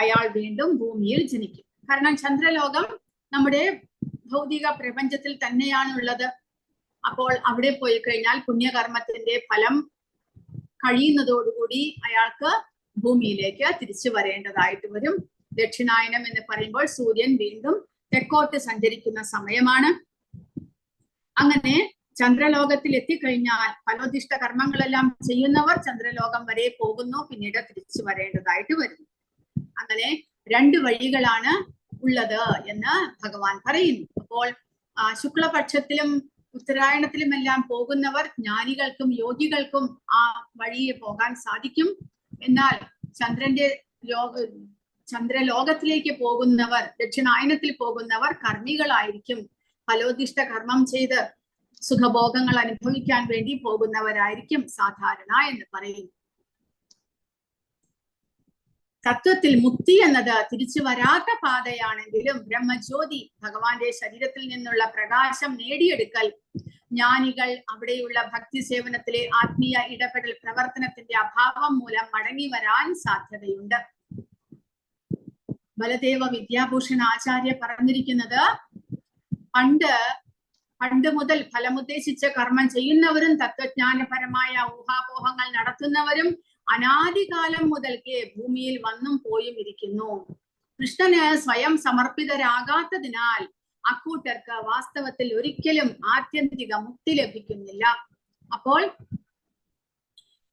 അയാൾ വീണ്ടും ഭൂമിയിൽ ജനിക്കും. കാരണം ചന്ദ്രലോകം നമ്മുടെ ഭൗതിക പ്രപഞ്ചത്തിൽ തന്നെയാണ് ഉള്ളത്. അപ്പോൾ അവിടെ പോയി കഴിഞ്ഞാൽ പുണ്യകർമ്മത്തിന്റെ ഫലം കഴിയുന്നതോടുകൂടി അയാൾക്ക് ഭൂമിയിലേക്ക് തിരിച്ചു വരേണ്ടതായിട്ട് വരും. ദക്ഷിണായനം എന്ന് പറയുമ്പോൾ സൂര്യൻ വീണ്ടും തെക്കോട്ട് സഞ്ചരിക്കുന്ന സമയമാണ്. അങ്ങനെ ചന്ദ്രലോകത്തിൽ എത്തിക്കഴിഞ്ഞാൽ ഫലോദിഷ്ട കർമ്മങ്ങളെല്ലാം ചെയ്യുന്നവർ ചന്ദ്രലോകം വരെ പോകുന്നു, പിന്നീട് തിരിച്ചു വരേണ്ടതായിട്ട് വരുന്നു. അങ്ങനെ രണ്ട് വഴികളാണ് ഉള്ളത് എന്ന് ഭഗവാൻ പറയുന്നു. അപ്പോൾ ശുക്ലപക്ഷത്തിലും ഉത്തരായണത്തിലും എല്ലാം പോകുന്നവർ ജ്ഞാനികൾക്കും യോഗികൾക്കും ആ വഴിയെ പോകാൻ സാധിക്കും. എന്നാൽ ചന്ദ്രലോകത്തിലേക്ക് പോകുന്നവർ, ദക്ഷിണായനത്തിൽ പോകുന്നവർ കർമ്മികളായിരിക്കും. ഫലോദിഷ്ട കർമ്മം ചെയ്ത് സുഖഭോഗങ്ങൾ അനുഭവിക്കാൻ വേണ്ടി പോകുന്നവരായിരിക്കും സാധാരണ എന്ന് പറയുന്നു. തത്വത്തിൽ മുക്തി എന്നത് തിരിച്ചു വരാത്ത പാതയാണെങ്കിലും ബ്രഹ്മജ്യോതി, ഭഗവാന്റെ ശരീരത്തിൽ നിന്നുള്ള പ്രകാശം നേടിയെടുക്കൽ, ജ്ഞാനികൾ അവിടെയുള്ള ഭക്തി സേവനത്തിലെ ആത്മീയ ഇടപെടൽ പ്രവർത്തനത്തിന്റെ അഭാവം മൂലം മടങ്ങി വരാൻ സാധ്യതയുണ്ട്. ബലദേവ വിദ്യാഭൂഷൺ ആചാര്യ പറഞ്ഞിരിക്കുന്നത്, പണ്ട് മുതൽ ഫലമുദ്ദേശിച്ച കർമ്മം ചെയ്യുന്നവരും തത്വജ്ഞാനപരമായ ഊഹാപോഹങ്ങൾ നടത്തുന്നവരും അനാദികാലം മുതൽക്കേ ഭൂമിയിൽ വന്നും പോയും ഇരിക്കുന്നു. കൃഷ്ണന് സ്വയം സമർപ്പിതരാകാത്തതിനാൽ അക്കൂട്ടർക്ക് വാസ്തവത്തിൽ ഒരിക്കലും ആത്യന്തിക മുക്തി ലഭിക്കുന്നില്ല. അപ്പോൾ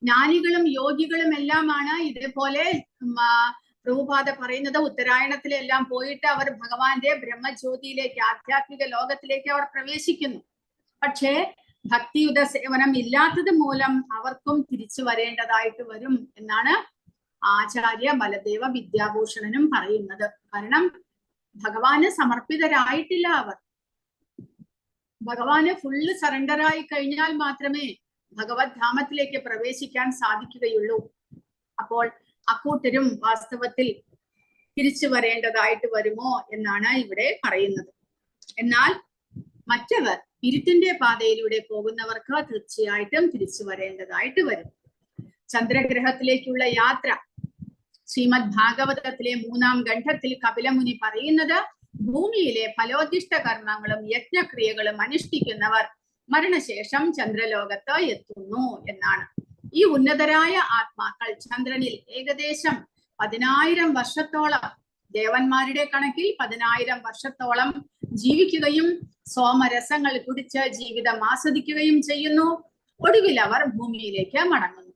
ജ്ഞാനികളും യോഗികളും എല്ലാമാണ് ഇതേപോലെ പ്രഭുപാദ പറയുന്നത്, ഉത്തരായണത്തിലെല്ലാം പോയിട്ട് അവർ ഭഗവാന്റെ ബ്രഹ്മജ്യോതിയിലേക്ക്, ആധ്യാത്മിക ലോകത്തിലേക്ക് അവർ പ്രവേശിക്കുന്നു. പക്ഷേ ഭക്തിയുത സേവനം ഇല്ലാത്തത് മൂലം അവർക്കും തിരിച്ചു വരേണ്ടതായിട്ട് വരും എന്നാണ് ആചാര്യ ബലദേവ വിദ്യാഭൂഷണനും പറയുന്നത്. കാരണം ഭഗവാന് സമർപ്പിതരായിട്ടില്ല അവർ. ഭഗവാന് ഫുള്ള് സറണ്ടറായി കഴിഞ്ഞാൽ മാത്രമേ ഭഗവത് ധാമത്തിലേക്ക് പ്രവേശിക്കാൻ സാധിക്കുകയുള്ളൂ. അപ്പോൾ അക്കൂട്ടരും വാസ്തവത്തിൽ തിരിച്ചു വരേണ്ടതായിട്ട് വരുമോ എന്നാണ് ഇവിടെ പറയുന്നത്. എന്നാൽ മറ്റവർ, ഇരുട്ടിന്റെ പാതയിലൂടെ പോകുന്നവർക്ക് തീർച്ചയായിട്ടും തിരിച്ചു വരേണ്ടതായിട്ട് വരും. ചന്ദ്രഗ്രഹത്തിലേക്കുള്ള യാത്ര ശ്രീമദ് ഭാഗവതത്തിലെ 3-ാം ഖണ്ഡത്തിൽ കപിലമുനി പറയുന്നത്, ഭൂമിയിലെ ഫലോദിഷ്ട കർമ്മങ്ങളും യജ്ഞക്രിയകളും അനുഷ്ഠിക്കുന്നവർ മരണശേഷം ചന്ദ്രലോകത്ത് എത്തുന്നു എന്നാണ്. ഈ ഉന്നതരായ ആത്മാക്കൾ ചന്ദ്രനിൽ ഏകദേശം 10,000 വർഷത്തോളം, ദേവന്മാരുടെ കണക്കിൽ 10,000 വർഷത്തോളം ജീവിക്കുകയും സോമരസങ്ങൾ കുടിച്ച് ജീവിതം ആസ്വദിക്കുകയും ചെയ്യുന്നു. ഒടുവിൽ അവർ ഭൂമിയിലേക്ക് മടങ്ങുന്നു.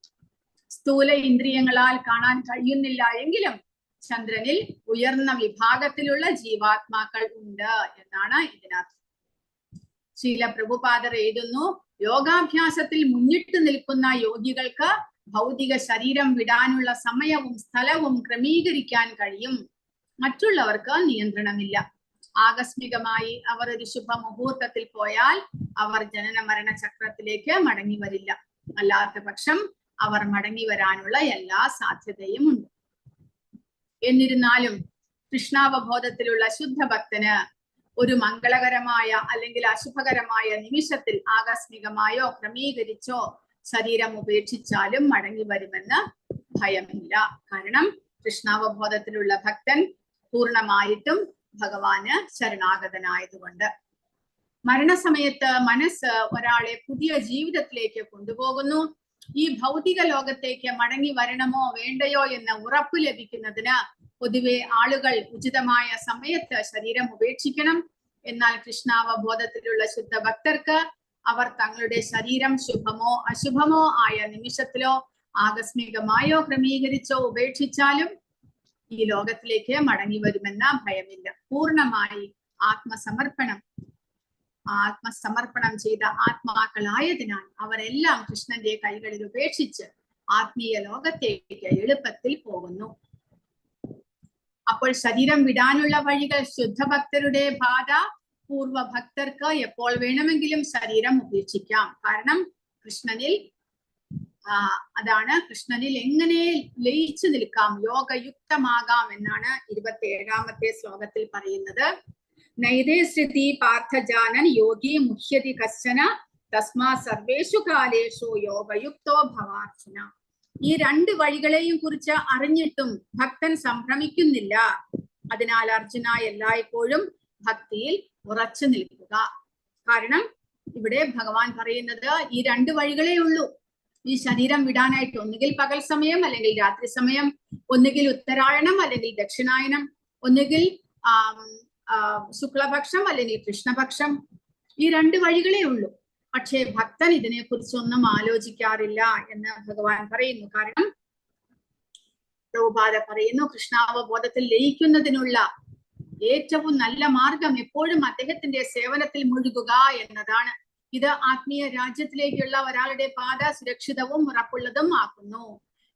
സ്ഥൂല ഇന്ദ്രിയങ്ങളാൽ കാണാൻ കഴിയുന്നില്ല എങ്കിലും ചന്ദ്രനിൽ ഉയർന്ന വിഭാഗത്തിലുള്ള ജീവാത്മാക്കൾ ഉണ്ട് എന്നാണ് ഇതിനർത്ഥം. ശീല പ്രഭുപാദർ എഴുതുന്നു, യോഗാഭ്യാസത്തിൽ മുന്നിട്ട് നിൽക്കുന്ന യോഗികൾക്ക് ഭൗതിക ശരീരം വിടാനുള്ള സമയവും സ്ഥലവും ക്രമീകരിക്കാൻ കഴിയും. മറ്റുള്ളവർക്ക് നിയന്ത്രണമില്ല. ആകസ്മികമായി അവർ ഒരു ശുഭമുഹൂർത്തത്തിൽ പോയാൽ അവർ ജനന മരണ ചക്രത്തിലേക്ക് മടങ്ങി വരില്ല. അല്ലാത്ത പക്ഷം അവർ മടങ്ങി വരാനുള്ള എല്ലാ സാധ്യതയും ഉണ്ട്. എന്നിരുന്നാലും കൃഷ്ണാവബോധത്തിലുള്ള ശുദ്ധഭക്തന് ഒരു മംഗളകരമായ അല്ലെങ്കിൽ അശുഭകരമായ നിമിഷത്തിൽ ആകസ്മികമായോ ക്രമീകരിച്ചോ ശരീരം ഉപേക്ഷിച്ചാലും മടങ്ങി വരുമെന്ന് ഭയമില്ല. കാരണം കൃഷ്ണാവബോധത്തിലുള്ള ഭക്തൻ പൂർണ്ണമായിട്ടും ഭഗവാന് ശരണാഗതനായതുകൊണ്ട്. മരണസമയത്ത് മനസ്സ് ഒരാളെ പുതിയ ജീവിതത്തിലേക്ക് കൊണ്ടുപോകുന്നു. ഈ ഭൗതിക ലോകത്തേക്ക് മടങ്ങി വരണമോ വേണ്ടയോ എന്ന ഉറപ്പ് ലഭിക്കുന്നതിന് പൊതുവെ ആളുകൾ ഉചിതമായ സമയത്ത് ശരീരം ഉപേക്ഷിക്കണം. എന്നാൽ കൃഷ്ണാവബോധത്തിലുള്ള ശുദ്ധ ഭക്തർക്ക് അവർ തങ്ങളുടെ ശരീരം ശുഭമോ അശുഭമോ ആയ നിമിഷത്തിലോ ആകസ്മികമായോ ക്രമീകരിച്ചോ ഉപേക്ഷിച്ചാലും ഈ ലോകത്തിലേക്ക് മടങ്ങി വരുമെന്ന ഭയമില്ല. പൂർണ്ണമായി ആത്മസമർപ്പണം ചെയ്ത ആത്മാക്കളായതിനാൽ അവരെല്ലാം കൃഷ്ണന്റെ കൈകളിൽ ഉപേക്ഷിച്ച് ആത്മീയ ലോകത്തേക്ക് എളുപ്പത്തിൽ പോകുന്നു. അപ്പോൾ ശരീരം വിടാനുള്ള വഴികൾ ശുദ്ധഭക്തരുടെ ബാധ പൂർവഭക്തർക്ക് എപ്പോൾ വേണമെങ്കിലും ശരീരം ഉപേക്ഷിക്കാം. കാരണം കൃഷ്ണനിൽ എങ്ങനെ ലയിച്ചു നിൽക്കാം, യോഗയുക്തമാകാം എന്നാണ് 27ാമത്തെ ശ്ലോകത്തിൽ പറയുന്നത്. നൈതേ ശ്രുതി പാർത്ഥജാനൻ യോഗി മുഹ്യതി കശ്ചന തസ്മാ സർവേഷു കാലേഷു യോഗയുക്തോ ഭവാർച്ചന. ഈ രണ്ട് വഴികളെയും കുറിച്ച് അറിഞ്ഞിട്ടും ഭക്തൻ സംഭ്രമിക്കുന്നില്ല. അതിനാൽ അർജുന എല്ലായ്പ്പോഴും ഭക്തിയിൽ ഉറച്ചു നിൽക്കുക. കാരണം ഇവിടെ ഭഗവാൻ പറയുന്നത് ഈ രണ്ട് വഴികളേ ഉള്ളൂ. ഈ ശരീരം വിടാനായിട്ട് ഒന്നുകിൽ പകൽ സമയം അല്ലെങ്കിൽ രാത്രി സമയം, ഒന്നുകിൽ ഉത്തരായണം അല്ലെങ്കിൽ ദക്ഷിണായനം, ഒന്നുകിൽ ശുക്ലപക്ഷം അല്ലെങ്കിൽ കൃഷ്ണപക്ഷം. ഈ രണ്ട് വഴികളേ ഉള്ളൂ. പക്ഷേ ഭക്തൻ ഇതിനെ കുറിച്ചൊന്നും ആലോചിക്കാറില്ല എന്ന് ഭഗവാൻ പറയുന്നു. കാരണം പ്രഭുപാദ പറയുന്നു, കൃഷ്ണാവബോധത്തിൽ ലയിക്കുന്നതിനുള്ള ഏറ്റവും നല്ല മാർഗം എപ്പോഴും അദ്ദേഹത്തിന്റെ സേവനത്തിൽ മുഴുകുക എന്നതാണ്. ഇത് ആത്മീയ രാജ്യത്തിലേക്കുള്ള ഒരാളുടെ പാത സുരക്ഷിതവും ഉറപ്പുള്ളതും ആക്കുന്നു.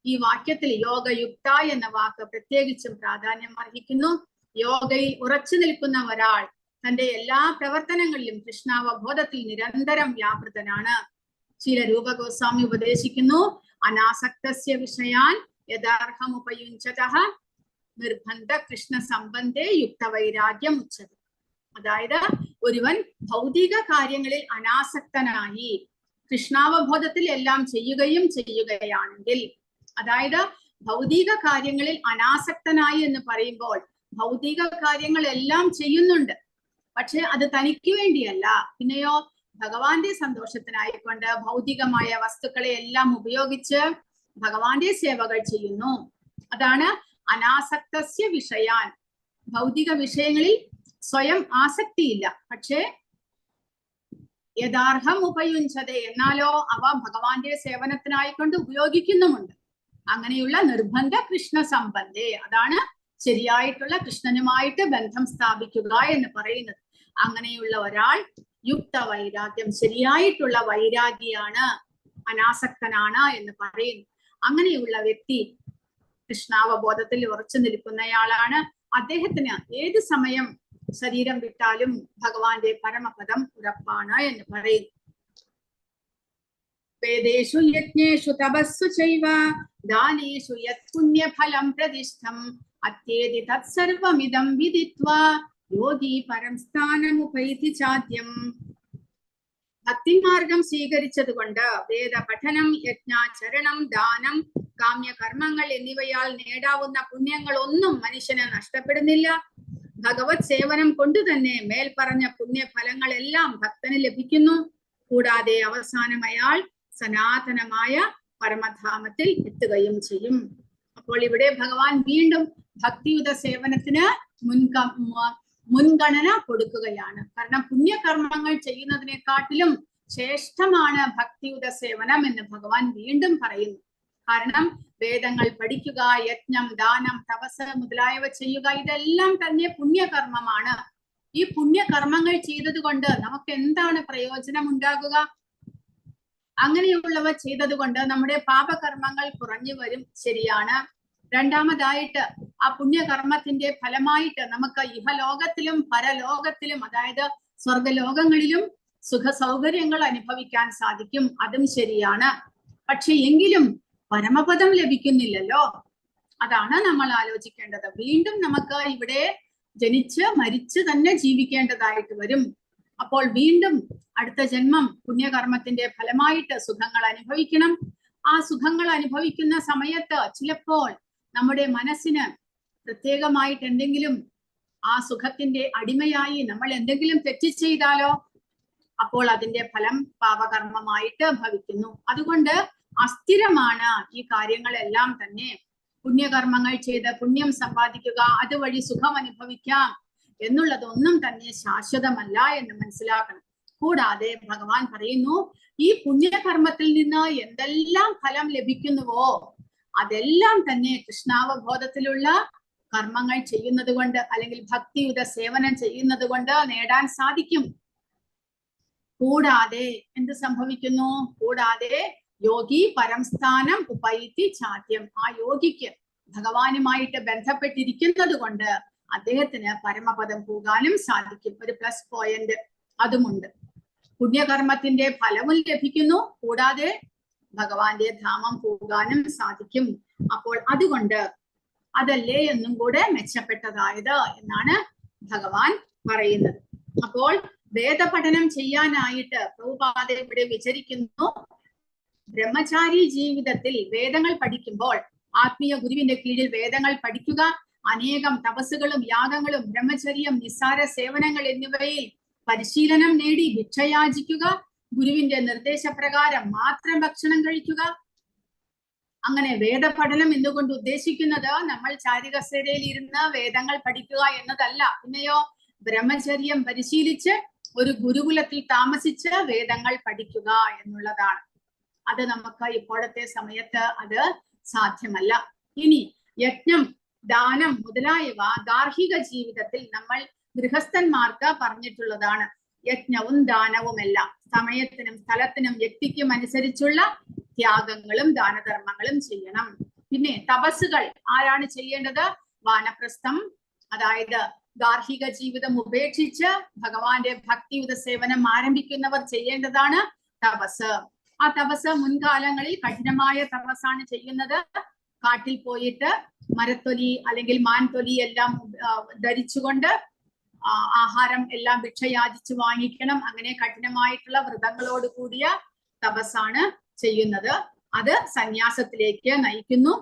ഈ വാക്യത്തിൽ യോഗയുക്ത എന്ന വാക്ക് പ്രത്യേകിച്ചും പ്രാധാന്യം അർഹിക്കുന്നു. യോഗയിൽ ഉറച്ചു നിൽക്കുന്ന ഒരാൾ തന്റെ എല്ലാ പ്രവർത്തനങ്ങളിലും കൃഷ്ണാവബോധത്തിൽ നിരന്തരം വ്യാപൃതനാണ്. ചില രൂപഗോസ്വാമി ഉപദേശിക്കുന്നു, അനാസക്തസ്യ വിഷയാൻ യഥാർഹമുപയുഞ്ചതഃ നിർബന്ധ കൃഷ്ണ സംബന്ധേ യുക്ത വൈരാഗ്യം ഉച്ചത്. അതായത് ഒരുവൻ ഭൗതിക കാര്യങ്ങളിൽ അനാസക്തനായി കൃഷ്ണാവബോധത്തിൽ എല്ലാം ചെയ്യുകയാണെങ്കിൽ, അതായത് ഭൗതിക കാര്യങ്ങളിൽ അനാസക്തനായി എന്ന് പറയുമ്പോൾ ഭൗതിക കാര്യങ്ങളെല്ലാം ചെയ്യുന്നുണ്ട്, പക്ഷെ അത് തനിക്ക് വേണ്ടിയല്ല, പിന്നെയോ ഭഗവാന്റെ സന്തോഷത്തിനായിക്കൊണ്ട് ഭൗതികമായ വസ്തുക്കളെ എല്ലാം ഉപയോഗിച്ച് ഭഗവാന്റെ സേവകൾ ചെയ്യുന്നു. അതാണ് അനാസക്തസ്യ വിഷയാൻ. ഭൗതിക വിഷയങ്ങളിൽ സ്വയം ആസക്തിയില്ല, പക്ഷേ യഥാർഹം ഉപയുഞ്ചത, എന്നാലോ അവ ഭഗവാന്റെ സേവനത്തിനായിക്കൊണ്ട് ഉപയോഗിക്കുന്നുമുണ്ട്. അങ്ങനെയുള്ള നിർബന്ധ കൃഷ്ണ സംബന്ധേ, അതാണ് ശരിയായിട്ടുള്ള കൃഷ്ണനുമായിട്ട് ബന്ധം സ്ഥാപിക്കുക എന്ന് പറയുന്നത്. അങ്ങനെയുള്ള ഒരാൾ യുക്ത വൈരാഗ്യം, ശരിയായിട്ടുള്ള വൈരാഗിയാണ്, അനാസക്തനാണ് എന്ന് പറയുന്നു. അങ്ങനെയുള്ള വ്യക്തി കൃഷ്ണാവബോധത്തിൽ ഉറച്ചു നിൽക്കുന്നയാളാണ്. അദ്ദേഹത്തിന് ഏത് സമയം ശരീരം വിട്ടാലും ഭഗവാന്റെ പരമപദം ഉറപ്പാണ് എന്ന് പറയുന്നു. വേദേഷു യജ്ഞേഷു തപസ്സു ചൈവ ദാനേഷു യത് പുണ്യഫലം പ്രതിഷ്ഠം അത്യേതി തത്സർവമിദം വിദിത്വാ യോഗി പരം സ്ഥാനമുപൈതി ചാദ്യം. ഭക്തിമാർഗം സ്വീകരിച്ചത് കൊണ്ട് വേദ പഠനം, യജ്ഞാചരണം, ദാനം, കാമ്യകർമ്മങ്ങൾ എന്നിവയാൽ നേടാവുന്ന പുണ്യങ്ങളൊന്നും മനുഷ്യന് നഷ്ടപ്പെടുന്നില്ല. ഭഗവത് സേവനം കൊണ്ട് തന്നെ മേൽപ്പറഞ്ഞ പുണ്യഫലങ്ങളെല്ലാം ഭക്തന് ലഭിക്കുന്നു. കൂടാതെ അവസാനം അയാൾ സനാതനമായ പരമധാമത്തിൽ എത്തുകയും ചെയ്യും. അപ്പോൾ ഇവിടെ ഭഗവാൻ വീണ്ടും ഭക്തിയുത സേവനത്തിന് മുൻഗണന കൊടുക്കുകയാണ്. കാരണം പുണ്യകർമ്മങ്ങൾ ചെയ്യുന്നതിനെക്കാട്ടിലും ശ്രേഷ്ഠമാണ് ഭക്തിയുത സേവനം എന്ന് ഭഗവാൻ വീണ്ടും പറയുന്നു. കാരണം വേദങ്ങൾ പഠിക്കുക, യജ്ഞം, ദാനം, തപസ് മുതലായവ ചെയ്യുക, ഇതെല്ലാം തന്നെ പുണ്യകർമ്മമാണ്. ഈ പുണ്യകർമ്മങ്ങൾ ചെയ്തത് കൊണ്ട് നമുക്ക് എന്താണ് പ്രയോജനം ഉണ്ടാകുക? അങ്ങനെയുള്ളവ ചെയ്തത് കൊണ്ട് നമ്മുടെ പാപകർമ്മങ്ങൾ കുറഞ്ഞു വരും, ശരിയാണ്. രണ്ടാമതായിട്ട് ആ പുണ്യകർമ്മത്തിന്റെ ഫലമായിട്ട് നമുക്ക് ഇഹലോകത്തിലും പരലോകത്തിലും, അതായത് സ്വർഗലോകങ്ങളിലും സുഖ സൗകര്യങ്ങൾ അനുഭവിക്കാൻ സാധിക്കും, അതും ശരിയാണ്. പക്ഷെ എങ്കിലും പരമപദം ലഭിക്കുന്നില്ലല്ലോ. അതാണ് നമ്മൾ ആലോചിക്കേണ്ടത്. വീണ്ടും നമുക്ക് ഇവിടെ ജനിച്ച് മരിച്ച് തന്നെ ജീവിക്കേണ്ടതായിട്ട് വരും. അപ്പോൾ വീണ്ടും അടുത്ത ജന്മം പുണ്യകർമ്മത്തിന്റെ ഫലമായിട്ട് സുഖങ്ങൾ അനുഭവിക്കണം. ആ സുഖങ്ങൾ അനുഭവിക്കുന്ന സമയത്ത് ചിലപ്പോൾ നമ്മുടെ മനസ്സിന് പ്രത്യേകമായിട്ട് എന്തെങ്കിലും ആ സുഖത്തിന്റെ അടിമയായി നമ്മൾ എന്തെങ്കിലും തെറ്റ് ചെയ്താലോ, അപ്പോൾ അതിന്റെ ഫലം പാപകർമ്മമായിട്ട് ഭവിക്കുന്നു. അതുകൊണ്ട് അസ്ഥിരമാണ് ഈ കാര്യങ്ങളെല്ലാം തന്നെ. പുണ്യകർമ്മങ്ങൾ ചെയ്ത് പുണ്യം സമ്പാദിക്കുക, അതുവഴി സുഖം അനുഭവിക്കാം എന്നുള്ളതൊന്നും തന്നെ ശാശ്വതമല്ല എന്ന് മനസ്സിലാക്കണം. കൂടാതെ ഭഗവാൻ പറയുന്നു, ഈ പുണ്യകർമ്മത്തിൽ നിന്ന് എന്തെല്ലാം ഫലം ലഭിക്കുന്നുവോ അതെല്ലാം തന്നെ കൃഷ്ണാവബോധത്തിലുള്ള കർമ്മങ്ങൾ ചെയ്യുന്നത് കൊണ്ട് അല്ലെങ്കിൽ ഭക്തിയുത സേവനം ചെയ്യുന്നത് കൊണ്ട് നേടാൻ സാധിക്കും. കൂടാതെ എന്ത് സംഭവിക്കുന്നു? കൂടാതെ യോഗി പരംസ്ഥാനം ഉപൈതി ചാദ്യം. ആ യോഗിക്ക് ഭഗവാനുമായിട്ട് ബന്ധപ്പെട്ടിരിക്കുന്നത് കൊണ്ട് അദ്ദേഹത്തിന് പരമപദം പോകാനും സാധിക്കും. ഒരു പ്ലസ് പോയിന്റ് അതുമുണ്ട്. പുണ്യകർമ്മത്തിന്റെ ഫലവും ലഭിക്കുന്നു, കൂടാതെ ഭഗവാന്റെ ധാമം പോകാനും സാധിക്കും. അപ്പോൾ അതുകൊണ്ട് അതല്ലേ എന്നും കൂടെ മെച്ചപ്പെട്ടതായത് എന്നാണ് ഭഗവാൻ പറയുന്നത്. അപ്പോൾ വേദപഠനം ചെയ്യാനായിട്ട് പ്രഭുപാദ ഇവിടെ വിചരിക്കുന്നു, ബ്രഹ്മചാരി ജീവിതത്തിൽ വേദങ്ങൾ പഠിക്കുമ്പോൾ, ആത്മീയ ഗുരുവിന്റെ കീഴിൽ വേദങ്ങൾ പഠിക്കുക, അനേകം തപസ്സുകളും യാഗങ്ങളും ബ്രഹ്മചര്യം, നിസ്സാര സേവനങ്ങൾ എന്നിവയിൽ പരിശീലനം നേടി ഭിക്ഷയാചിക്കുക, ഗുരുവിന്റെ നിർദ്ദേശപ്രകാരം മാത്രം ഭക്ഷണം കഴിക്കുക. അങ്ങനെ വേദപഠനം എന്നുകൊണ്ട് ഉദ്ദേശിക്കുന്നത് നമ്മൾ ചാരികസേരയിൽ ഇരുന്ന് വേദങ്ങൾ പഠിക്കുക എന്നതല്ല. പിന്നെയോ ബ്രഹ്മചര്യം പരിശീലിച്ച് ഒരു ഗുരുകുലത്തിൽ താമസിച്ച് വേദങ്ങൾ പഠിക്കുക എന്നുള്ളതാണ്. അത് നമുക്ക് ഇപ്പോഴത്തെ സമയത്ത് അത് സാധ്യമല്ല. ഇനി യജ്ഞം, ദാനം മുതലായവ ഗാർഹിക ജീവിതത്തിൽ നമ്മൾ ഗൃഹസ്ഥന്മാർക്ക് പറഞ്ഞിട്ടുള്ളതാണ്. യജ്ഞവും ദാനവുമെല്ലാം സമയത്തിനും സ്ഥലത്തിനും വ്യക്തിക്കും അനുസരിച്ചുള്ള ത്യാഗങ്ങളും ദാനധർമ്മങ്ങളും ചെയ്യണം. പിന്നെ തപസ്സുകൾ ആരാണ് ചെയ്യേണ്ടത്? വാനപ്രസ്ഥം, അതായത് ഗാർഹിക ജീവിതം ഉപേക്ഷിച്ച് ഭഗവാന്റെ ഭക്തിയുത സേവനം ആരംഭിക്കുന്നവർ ചെയ്യേണ്ടതാണ് തപസ്. ആ തപസ് മുൻകാലങ്ങളിൽ കഠിനമായ തപസ്സാണ് ചെയ്യുന്നത്. കാട്ടിൽ പോയിട്ട് മരത്തൊലി അല്ലെങ്കിൽ മാൻതൊലി എല്ലാം ധരിച്ചുകൊണ്ട് ആഹാരം എല്ലാം ഭിക്ഷയാചിച്ച് വാങ്ങിക്കണം. അങ്ങനെ കഠിനമായിട്ടുള്ള വ്രതങ്ങളോട് കൂടിയ തപസ്സാണ് ചെയ്യുന്നത്. അത് സന്യാസത്തിലേക്ക് നയിക്കുന്നു.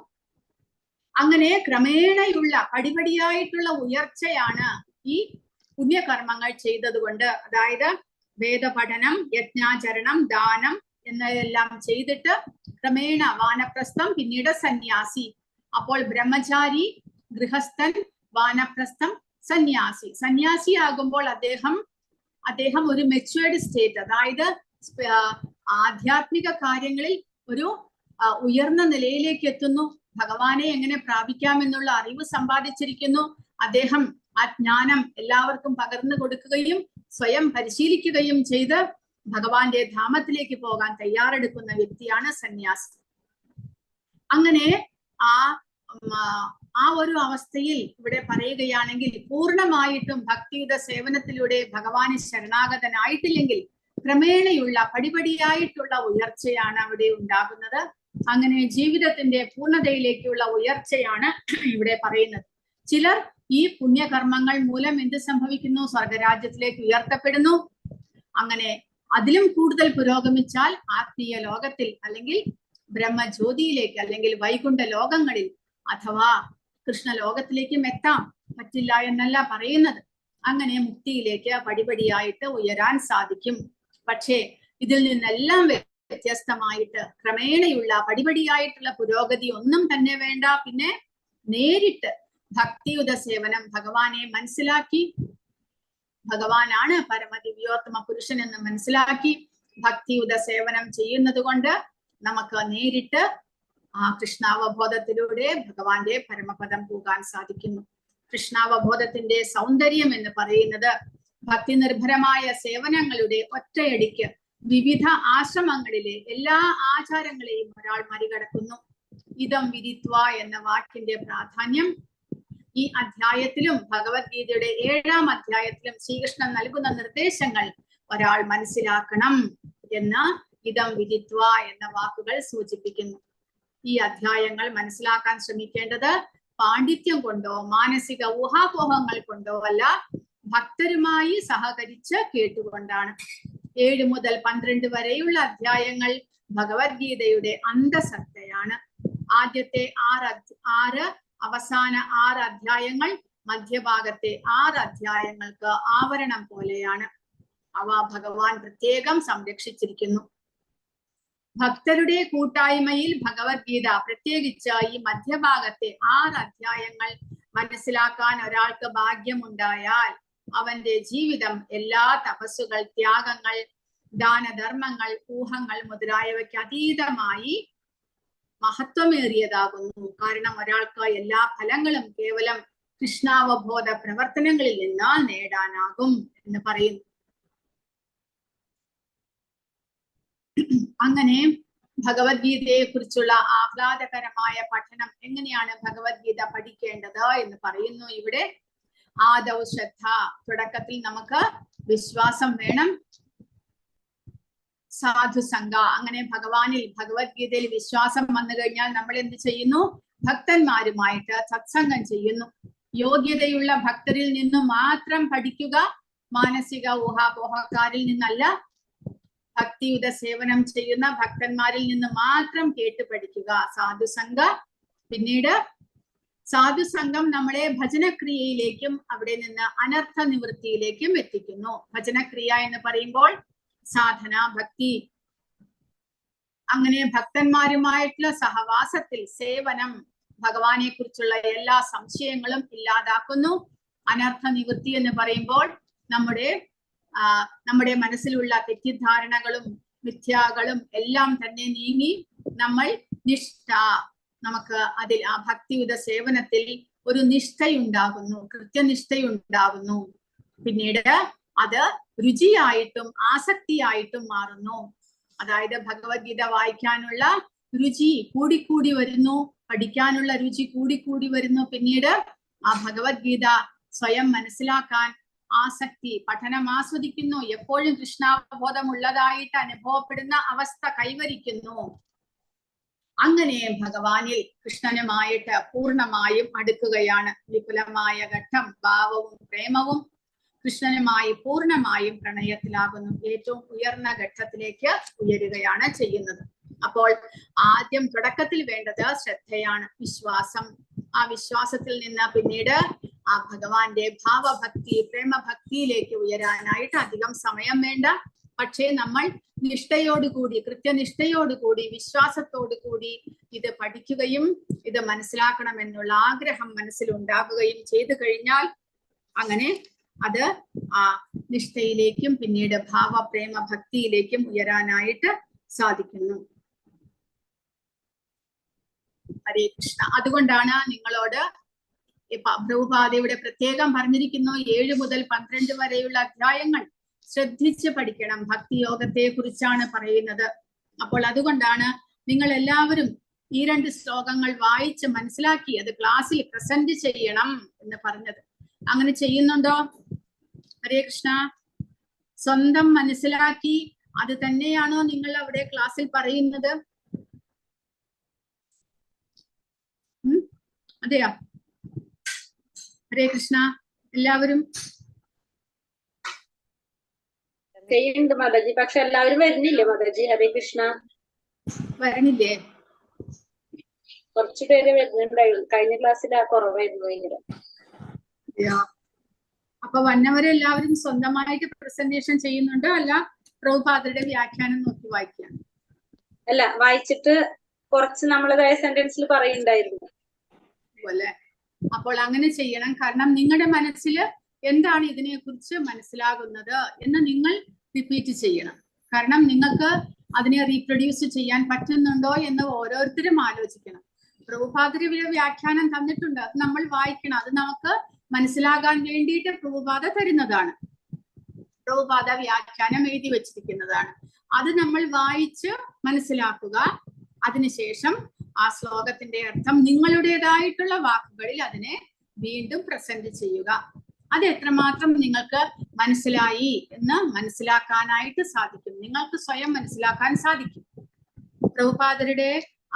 അങ്ങനെ ക്രമേണയുള്ള പടിപടിയായിട്ടുള്ള ഉയർച്ചയാണ് ഈ പുണ്യകർമ്മങ്ങൾ ചെയ്തത് കൊണ്ട്. അതായത് വേദപഠനം, യജ്ഞാചരണം, ദാനം എന്നെല്ലാം ചെയ്തിട്ട് ക്രമേണ വാനപ്രസ്ഥം, പിന്നീട് സന്യാസി. അപ്പോൾ ബ്രഹ്മചാരി, ഗൃഹസ്ഥൻ, വാനപ്രസ്ഥം, സന്യാസി. സന്യാസി ആകുമ്പോൾ അദ്ദേഹം ഒരു മെച്യൂർഡ് സ്റ്റേറ്റ്, അതായത് ആധ്യാത്മിക കാര്യങ്ങളിൽ ഒരു ഉയർന്ന നിലയിലേക്ക് എത്തുന്നു. ഭഗവാനെ എങ്ങനെ പ്രാപിക്കാമെന്നുള്ള അറിവ് സമ്പാദിച്ചിരിക്കുന്നു. അദ്ദേഹം ആ ജ്ഞാനം എല്ലാവർക്കും പകർന്നു കൊടുക്കുകയും സ്വയം പരിശീലിക്കുകയും ചെയ്ത് ഭഗവാന്റെ ധാമത്തിലേക്ക് പോകാൻ തയ്യാറെടുക്കുന്ന വ്യക്തിയാണ് സന്യാസി. അങ്ങനെ ആ ഒരു അവസ്ഥയിൽ ഇവിടെ പറയുകയാണെങ്കിൽ പൂർണ്ണമായിട്ടും ഭക്തിയുത സേവനത്തിലൂടെ ഭഗവാന് ശരണാഗതനായിട്ടില്ലെങ്കിൽ ക്രമേണയുള്ള പടിപടിയായിട്ടുള്ള ഉയർച്ചയാണ് അവിടെ ഉണ്ടാകുന്നത്. അങ്ങനെ ജീവിതത്തിന്റെ പൂർണ്ണതയിലേക്കുള്ള ഉയർച്ചയാണ് ഇവിടെ പറയുന്നത്. ചിലർ ഈ പുണ്യകർമ്മങ്ങൾ മൂലം എന്ത് സംഭവിക്കുന്നു? സ്വർഗരാജ്യത്തിലേക്ക് ഉയർത്തപ്പെടുന്നു. അങ്ങനെ അതിലും കൂടുതൽ പുരോഗമിച്ചാൽ ആത്മീയ ലോകത്തിൽ അല്ലെങ്കിൽ ബ്രഹ്മജ്യോതിയിലേക്ക് അല്ലെങ്കിൽ വൈകുണ്ഠ ലോകങ്ങളിൽ അഥവാ കൃഷ്ണലോകത്തിലേക്കും എത്താം. പറ്റില്ല എന്നല്ല പറയുന്നത്. അങ്ങനെ മുക്തിയിലേക്ക് പടിപടിയായിട്ട് ഉയരാൻ സാധിക്കും. പക്ഷേ ഇതിൽ നിന്നെല്ലാം വ്യത്യസ്തമായിട്ട് ക്രമേണയുള്ള പടിപടിയായിട്ടുള്ള പുരോഗതി ഒന്നും തന്നെ വേണ്ട. പിന്നെ നേരിട്ട് ഭക്തിയുത സേവനം, ഭഗവാനെ മനസ്സിലാക്കി, ഭഗവാനാണ് പരമദിവ്യോത്തമ പുരുഷൻ എന്ന് മനസ്സിലാക്കി ഭക്തിയുത സേവനം ചെയ്യുന്നത് കൊണ്ട് നമുക്ക് നേരിട്ട് ആ കൃഷ്ണാവബോധത്തിലൂടെ ഭഗവാന്റെ പരമപദം പോകാൻ സാധിക്കുന്നു. കൃഷ്ണാവബോധത്തിന്റെ സൗന്ദര്യം എന്ന് പറയുന്നത് ഭക്തി നിർഭരമായ സേവനങ്ങളുടെ ഒറ്റയടിക്ക് വിവിധ ആശ്രമങ്ങളിലെ എല്ലാ ആചാരങ്ങളെയും ഒരാൾ മറികടക്കുന്നു. ഇതം വിദിത്വ എന്ന വാക്കിന്റെ പ്രാധാന്യം ഈ അധ്യായത്തിലും ഭഗവത്ഗീതയുടെ 7-ാം അധ്യായത്തിലും ശ്രീകൃഷ്ണൻ നൽകുന്ന നിർദ്ദേശങ്ങൾ ഒരാൾ മനസ്സിലാക്കണം എന്ന് ഇതം വിദിത്വ എന്ന വാക്കുകൾ സൂചിപ്പിക്കുന്നു. ഈ അധ്യായങ്ങൾ മനസ്സിലാക്കാൻ ശ്രമിക്കേണ്ടത് പാണ്ഡിത്യം കൊണ്ടോ മാനസിക ഊഹാപോഹങ്ങൾ കൊണ്ടോ അല്ല, ഭക്തരുമായി സഹകരിച്ച് കേട്ടുകൊണ്ടാണ്. 7 മുതൽ 12 വരെയുള്ള അധ്യായങ്ങൾ ഭഗവത്ഗീതയുടെ അന്തസത്തയാണ്. ആദ്യത്തെ 6 അവസാന 6 അധ്യായങ്ങൾ മധ്യഭാഗത്തെ 6 അധ്യായങ്ങൾക്ക് ആവരണം പോലെയാണ്. അവ ഭഗവാൻ പ്രത്യേകം സംരക്ഷിച്ചിരിക്കുന്നു. ഭക്തരുടെ കൂട്ടായ്മയിൽ ഭഗവത്ഗീത, പ്രത്യേകിച്ച് ഈ മധ്യഭാഗത്തെ 6 അധ്യായങ്ങൾ മനസ്സിലാക്കാൻ ഒരാൾക്ക് ഭാഗ്യമുണ്ടായാൽ അവന്റെ ജീവിതം എല്ലാ തപസ്സുകൾ, ത്യാഗങ്ങൾ, ദാനധർമ്മങ്ങൾ, ഊഹങ്ങൾ മുതലായവയ്ക്ക് അതീതമായി മഹത്വമേറിയതാകുന്നു. കാരണം ഒരാൾക്ക് എല്ലാ ഫലങ്ങളും കേവലം കൃഷ്ണാവബോധ പ്രവർത്തനങ്ങളിൽ നിന്ന് നേടാനാകും എന്ന് പറയുന്നു. അങ്ങനെ ഭഗവത്ഗീതയെ കുറിച്ചുള്ള ആഹ്ലാദകരമായ പഠനം എങ്ങനെയാണ് ഭഗവത്ഗീത പഠിക്കേണ്ടത് എന്ന് പറയുന്നു ഇവിടെ. ആദൗ ശ്രദ്ധ, തുടക്കത്തിൽ നമുക്ക് വിശ്വാസം വേണം. സാധുസംഗ, അങ്ങനെ ഭഗവാനിൽ ഭഗവത്ഗീതയിൽ വിശ്വാസം വന്നു കഴിഞ്ഞാൽ നമ്മൾ എന്ത് ചെയ്യുന്നു? ഭക്തന്മാരുമായിട്ട് സത്സംഗം ചെയ്യുന്നു. യോഗ്യതയുള്ള ഭക്തരിൽ നിന്നും മാത്രം പഠിക്കുക, മാനസിക ഊഹാപോഹക്കാരിൽ നിന്നല്ല. ഭക്തിയുത സേവനം ചെയ്യുന്ന ഭക്തന്മാരിൽ നിന്ന് മാത്രം കേട്ട് പഠിക്കുക, സാധുസംഗ. പിന്നീട് സാധുസംഗം നമ്മളെ ഭജനക്രിയയിലേക്കും അവിടെ നിന്ന് അനർത്ഥ നിവൃത്തിയിലേക്കും എത്തിക്കുന്നു. ഭജനക്രിയ എന്ന് പറയുമ്പോൾ സാധന, ഭക്തി, അങ്ങനെ ഭക്തന്മാരുമായിട്ടുള്ള സഹവാസത്തിൽ സേവനം ഭഗവാനെ കുറിച്ചുള്ള എല്ലാ സംശയങ്ങളും ഇല്ലാതാക്കുന്നു. അനർത്ഥ നിവൃത്തി എന്ന് പറയുമ്പോൾ നമ്മുടെ മനസ്സിലുള്ള തെറ്റിദ്ധാരണകളും മിഥ്യാകളും എല്ലാം തന്നെ നീങ്ങി നമ്മൾ നമുക്ക് അതിൽ ആ ഭക്തിയുത സേവനത്തിൽ ഒരു നിഷ്ഠയുണ്ടാകുന്നു, കൃത്യനിഷ്ഠയുണ്ടാകുന്നു. പിന്നീട് അത് രുചിയായിട്ടും ആസക്തിയായിട്ടും മാറുന്നു. അതായത് ഭഗവത്ഗീത വായിക്കാനുള്ള രുചി കൂടിക്കൂടി വരുന്നു, പഠിക്കാനുള്ള രുചി കൂടിക്കൂടി വരുന്നു. പിന്നീട് ആ ഭഗവത്ഗീത സ്വയം മനസ്സിലാക്കാൻ ആസക്തി, പഠനം ആസ്വദിക്കുന്നു. എപ്പോഴും കൃഷ്ണാവബോധമുള്ളതായിട്ട് അനുഭവപ്പെടുന്ന അവസ്ഥ കൈവരിക്കുന്നു. അങ്ങനെ ഭഗവാനിൽ കൃഷ്ണനുമായിട്ട് പൂർണ്ണമായും അടുക്കുകയാണ്. വിപുലമായ ഘട്ടം ഭാവവും പ്രേമവും കൃഷ്ണനുമായി പൂർണ്ണമായും പ്രണയത്തിലാകുന്നു. ഏറ്റവും ഉയർന്ന ഘട്ടത്തിലേക്ക് ഉയരുകയാണ് ചെയ്യുന്നത്. അപ്പോൾ ആദ്യം തുടക്കത്തിൽ വേണ്ടത് ശ്രദ്ധയാണ്, വിശ്വാസം. ആ വിശ്വാസത്തിൽ നിന്ന് പിന്നീട് ആ ഭഗവാന്റെ ഭാവഭക്തി, പ്രേമഭക്തിയിലേക്ക് ഉയരാനായിട്ട് അധികം സമയം വേണ്ട. പക്ഷേ നമ്മൾ നിഷ്ഠയോടുകൂടി, കൃത്യനിഷ്ഠയോടുകൂടി, വിശ്വാസത്തോടുകൂടി ഇത് പഠിക്കുകയും ഇത് മനസ്സിലാക്കണമെന്നുള്ള ആഗ്രഹം മനസ്സിലുണ്ടാകുകയും ചെയ്തു കഴിഞ്ഞാൽ അങ്ങനെ അത് ആ നിഷ്ഠയിലേക്കും പിന്നീട് ഭാവപ്രേമ ഭക്തിയിലേക്കും ഉയരാനായിട്ട് സാധിക്കുന്നു. ഹരേ കൃഷ്ണ. അതുകൊണ്ടാണ് നിങ്ങളോട് പ്രഭുപാദയുടെ പ്രത്യേകം പറഞ്ഞിരിക്കുന്നു, 7 മുതൽ 12 വരെയുള്ള അധ്യായങ്ങൾ ശ്രദ്ധിച്ച് പഠിക്കണം. ഭക്തിയോഗത്തെ കുറിച്ചാണ് പറയുന്നത്. അപ്പോൾ അതുകൊണ്ടാണ് നിങ്ങൾ എല്ലാവരും ഈ 2 ശ്ലോകങ്ങൾ വായിച്ച് മനസ്സിലാക്കി അത് ക്ലാസ്സിൽ പ്രസന്റ് ചെയ്യണം എന്ന് പറഞ്ഞത്. അങ്ങനെ ചെയ്യുന്നുണ്ടോ? ഹരേ കൃഷ്ണ. സ്വന്തം മനസ്സിലാക്കി അത് തന്നെയാണോ നിങ്ങൾ അവിടെ ക്ലാസ്സിൽ പറയുന്നത്? അതെയോ? ഹരേ കൃഷ്ണ. എല്ലാവരും ചെയ്യുന്നുണ്ട് മാതാജി, പക്ഷെ എല്ലാവരും വരുന്നില്ലേ മാതാജി? ഹരേ കൃഷ്ണ. വരണില്ലേ? കുറച്ചു പേര് വരുന്നുണ്ടായിരുന്നു. കഴിഞ്ഞ ക്ലാസ്സിൽ ആ കുറവായിരുന്നു ഭയങ്കര. അപ്പൊ വന്നവരെ എല്ലാവരും സ്വന്തമായിട്ട് പ്രസന്റേഷൻ ചെയ്യുന്നുണ്ടോ അല്ല പ്രഭുപാദരുടെ വ്യാഖ്യാനം നോക്കി വായിക്കാം? അല്ല, വായിച്ചിട്ട് കുറച്ച് നമ്മളതായ സെന്റൻസിൽ പറയുന്നുണ്ടായിരുന്നു പോലെ. അപ്പോൾ അങ്ങനെ ചെയ്യണം. കാരണം നിങ്ങളുടെ മനസ്സിൽ എന്താണ് ഇതിനെ കുറിച്ച് മനസ്സിലാകുന്നത് എന്ന് നിങ്ങൾ റിപ്പീറ്റ് ചെയ്യണം. കാരണം നിങ്ങൾക്ക് അതിനെ റീപ്രൊഡ്യൂസ് ചെയ്യാൻ പറ്റുന്നുണ്ടോ എന്ന് ഓരോരുത്തരും ആലോചിക്കണം. പ്രഭുപാദരുടെ വ്യാഖ്യാനം തന്നിട്ടുണ്ട്, അത് നമ്മൾ വായിക്കണം. അത് നമുക്ക് മനസ്സിലാകാൻ വേണ്ടിയിട്ട് പ്രഭുപാദ തരുന്നതാണ്. പ്രഭുപാദ വ്യാഖ്യാനം എഴുതി വെച്ചിരിക്കുന്നതാണ്. അത് നമ്മൾ വായിച്ച് മനസ്സിലാക്കുക. അതിനുശേഷം ആ ശ്ലോകത്തിന്റെ അർത്ഥം നിങ്ങളുടേതായിട്ടുള്ള വാക്കുകളിൽ അതിനെ വീണ്ടും പ്രസന്റ് ചെയ്യുക. അത് എത്രമാത്രം നിങ്ങൾക്ക് മനസ്സിലായി എന്ന് മനസ്സിലാക്കാനായിട്ട് സാധിക്കും, നിങ്ങൾക്ക് സ്വയം മനസ്സിലാക്കാൻ സാധിക്കും. പ്രഭുപാദരുടെ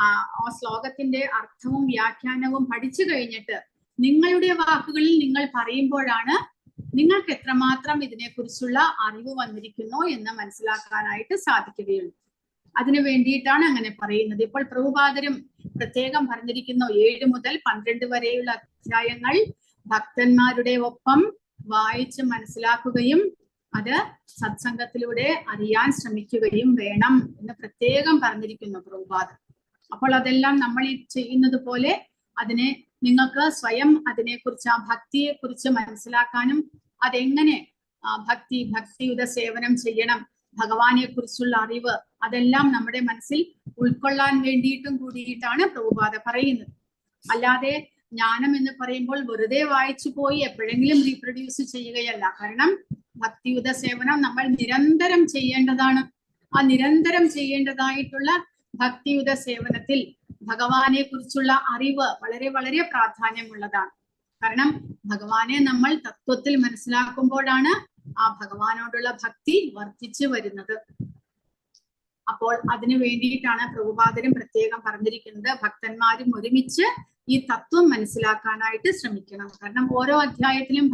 ആ ശ്ലോകത്തിന്റെ അർത്ഥവും വ്യാഖ്യാനവും പഠിച്ചു കഴിഞ്ഞിട്ട് നിങ്ങളുടെ വാക്കുകളിൽ നിങ്ങൾ പറയുമ്പോഴാണ് നിങ്ങൾക്ക് എത്രമാത്രം ഇതിനെക്കുറിച്ചുള്ള അറിവ് വന്നിരിക്കുന്നു എന്ന് മനസ്സിലാക്കാനായിട്ട് സാധിക്കുകയുള്ളൂ. അതിനു വേണ്ടിയിട്ടാണ് അങ്ങനെ പറയുന്നത്. ഇപ്പോൾ പ്രഭുപാദരും പ്രത്യേകം പറഞ്ഞിരിക്കുന്നു, 7 മുതൽ 12 വരെയുള്ള അധ്യായങ്ങൾ ഭക്തന്മാരുടെ ഒപ്പം വായിച്ച് മനസ്സിലാക്കുകയും അത് സത്സംഗത്തിലൂടെ അറിയാൻ ശ്രമിക്കുകയും വേണം എന്ന് പ്രത്യേകം പറഞ്ഞിരിക്കുന്നു പ്രഭുപാദർ. അപ്പോൾ അതെല്ലാം നമ്മൾ ഈ ചെയ്യുന്നത് പോലെ അതിനെ നിങ്ങൾക്ക് സ്വയം അതിനെക്കുറിച്ച്, ആ ഭക്തിയെ കുറിച്ച് മനസ്സിലാക്കാനും അതെങ്ങനെ ഭക്തിയുത സേവനം ചെയ്യണം, ഭഗവാനെ കുറിച്ചുള്ള അറിവ്, അതെല്ലാം നമ്മുടെ മനസ്സിൽ ഉൾക്കൊള്ളാൻ വേണ്ടിയിട്ടും കൂടിയിട്ടാണ് പ്രഭുപാദ പറയുന്നത്. അല്ലാതെ ജ്ഞാനം എന്ന് പറയുമ്പോൾ വെറുതെ വായിച്ചു പോയി എപ്പോഴെങ്കിലും റീപ്രൊഡ്യൂസ് ചെയ്യുകയല്ല. കാരണം ഭക്തിയുത സേവനം നമ്മൾ നിരന്തരം ചെയ്യേണ്ടതാണ്. ആ നിരന്തരം ചെയ്യേണ്ടതായിട്ടുള്ള ഭക്തിയുത സേവനത്തിൽ ഭഗവാനെ കുറിച്ചുള്ള അറിവ് വളരെ വളരെ പ്രാധാന്യമുള്ളതാണ്. കാരണം ഭഗവാനെ നമ്മൾ തത്വത്തിൽ മനസ്സിലാക്കുമ്പോഴാണ് ആ ഭഗവാനോടുള്ള ഭക്തി വർദ്ധിച്ചു വരുന്നത്. അപ്പോൾ അതിനു വേണ്ടിയിട്ടാണ് പ്രഭുപാദരും പ്രത്യേകം പറഞ്ഞിരിക്കുന്നത്, ഭക്തന്മാരും ഒരുമിച്ച് ഈ തത്വം മനസ്സിലാക്കാനായിട്ട് ശ്രമിക്കണം. കാരണം ഓരോ അധ്യായത്തിലും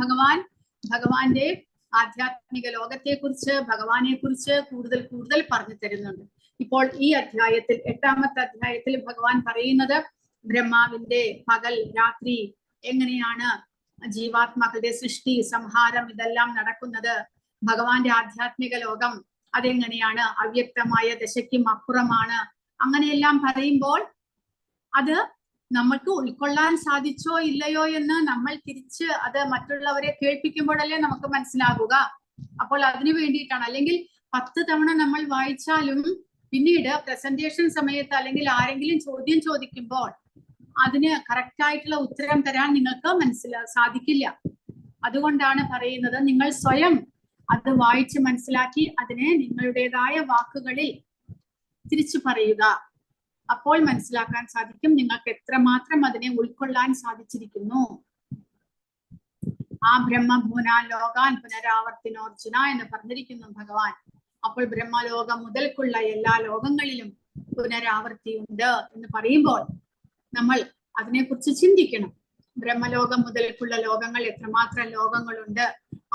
ഭഗവാന്റെ ആധ്യാത്മിക ലോകത്തെക്കുറിച്ച്, ഭഗവാനെ കുറിച്ച് കൂടുതൽ കൂടുതൽ പറഞ്ഞു തരുന്നുണ്ട്. ഇപ്പോൾ ഈ അധ്യായത്തിൽ, 8ാമത്തെ അധ്യായത്തിൽ ഭഗവാൻ പറയുന്നത് ബ്രഹ്മാവിന്റെ പകൽ രാത്രി എങ്ങനെയാണ്, ജീവാത്മാക്കളുടെ സൃഷ്ടി സംഹാരം ഇതെല്ലാം നടക്കുന്നത്, ഭഗവാന്റെ ആധ്യാത്മിക ലോകം അതെങ്ങനെയാണ്, അവ്യക്തമായ ദശയ്ക്കും അപ്പുറമാണ്, അങ്ങനെയെല്ലാം പറയുമ്പോൾ അത് നമ്മൾക്ക് ഉൾക്കൊള്ളാൻ സാധിച്ചോ ഇല്ലയോ എന്ന് നമ്മൾ തിരിച്ച് അത് മറ്റുള്ളവരെ കേൾപ്പിക്കുമ്പോഴല്ലേ നമുക്ക് മനസ്സിലാകുക. അപ്പോൾ അതിനു വേണ്ടിയിട്ടാണ്. അല്ലെങ്കിൽ 10 തവണ നമ്മൾ വായിച്ചാലും പിന്നീട് പ്രസന്റേഷൻ സമയത്ത് അല്ലെങ്കിൽ ആരെങ്കിലും ചോദ്യം ചോദിക്കുമ്പോൾ അതിന് കറക്റ്റ് ആയിട്ടുള്ള ഉത്തരം തരാൻ നിങ്ങൾക്ക് സാധിക്കില്ല. അതുകൊണ്ടാണ് പറയുന്നത്, നിങ്ങൾ സ്വയം അത് വായിച്ച് മനസ്സിലാക്കി അതിനെ നിങ്ങളുടേതായ വാക്കുകളിൽ തിരിച്ചു പറയുക. അപ്പോൾ മനസ്സിലാക്കാൻ സാധിക്കും നിങ്ങൾക്ക് എത്രമാത്രം അതിനെ ഉൾക്കൊള്ളാൻ സാധിച്ചിരിക്കുന്നു. ആ ബ്രഹ്മഭൂന ലോകാൻ പുനരാവർത്തിനോർജുന എന്ന് പറഞ്ഞിരിക്കുന്നു ഭഗവാൻ. അപ്പോൾ ബ്രഹ്മലോകം മുതൽക്കുള്ള എല്ലാ ലോകങ്ങളിലും പുനരാവർത്തിയുണ്ട് എന്ന് പറയുമ്പോൾ നമ്മൾ അതിനെക്കുറിച്ച് ചിന്തിക്കണം. ബ്രഹ്മലോകം മുതൽക്കുള്ള ലോകങ്ങൾ, എത്രമാത്രം ലോകങ്ങളുണ്ട്,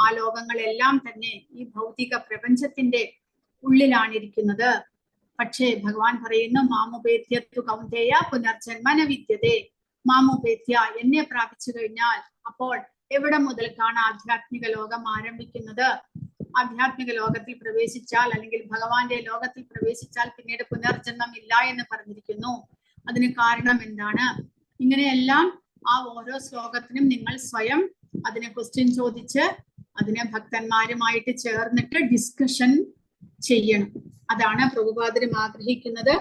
ആ ലോകങ്ങളെല്ലാം തന്നെ ഈ ഭൗതിക പ്രപഞ്ചത്തിന്റെ ഉള്ളിലാണിരിക്കുന്നത്. പക്ഷേ ഭഗവാൻ പറയുന്നു, മാമുപേത്യത്തു കൗന്ദേയ പുനർജന്മന വിദ്യതേ. മാമുപേത്യ, എന്നെ പ്രാപിച്ചു കഴിഞ്ഞാൽ അപ്പോൾ എവിടെ മുതൽക്കാണ് ആധ്യാത്മിക ലോകം ആരംഭിക്കുന്നത്? ആധ്യാത്മിക ലോകത്തിൽ പ്രവേശിച്ചാൽ അല്ലെങ്കിൽ ഭഗവാന്റെ ലോകത്തിൽ പ്രവേശിച്ചാൽ പിന്നീട് പുനർജന്മം ഇല്ല എന്ന് പറഞ്ഞിരിക്കുന്നു. അതിന് കാരണം എന്താണ്? ഇങ്ങനെയെല്ലാം ആ ഓരോ ശ്ലോകത്തിനും നിങ്ങൾ സ്വയം അതിനെ ക്വസ്റ്റ്യൻ ചോദിച്ച് അതിനെ ഭക്തന്മാരുമായിട്ട് ചേർന്നിട്ട് ഡിസ്കഷൻ ചെയ്യണം. അതാണ് പ്രഭുപാദരും ആഗ്രഹിക്കുന്നത്.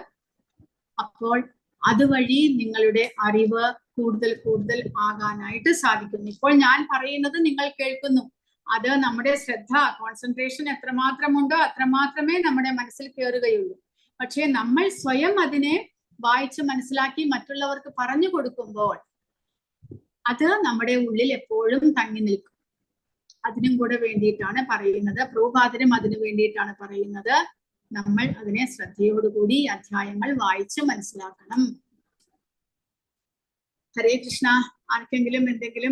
അപ്പോൾ അതുവഴി നിങ്ങളുടെ അറിവ് കൂടുതൽ കൂടുതൽ ആകാനായിട്ട് സാധിക്കുന്നു. ഇപ്പോൾ ഞാൻ പറയുന്നത് നിങ്ങൾ കേൾക്കുന്നു, അത് നമ്മുടെ ശ്രദ്ധ, കോൺസെൻട്രേഷൻ എത്രമാത്രമുണ്ടോ അത്രമാത്രമേ നമ്മുടെ മനസ്സിൽ കയറുകയുള്ളൂ. പക്ഷെ നമ്മൾ സ്വയം അതിനെ വായിച്ച് മനസ്സിലാക്കി മറ്റുള്ളവർക്ക് പറഞ്ഞു കൊടുക്കുമ്പോൾ അത് നമ്മുടെ ഉള്ളിൽ എപ്പോഴും തങ്ങി നിൽക്കും. അതിനും കൂടെ വേണ്ടിയിട്ടാണ് പറയുന്നത്. പ്രഭുപാദരും അതിനു വേണ്ടിയിട്ടാണ് പറയുന്നത്, നമ്മൾ അതിനെ ശ്രദ്ധയോടുകൂടി അധ്യായങ്ങൾ വായിച്ച് മനസ്സിലാക്കണം. ഹരേ കൃഷ്ണ. ആർക്കെങ്കിലും എന്തെങ്കിലും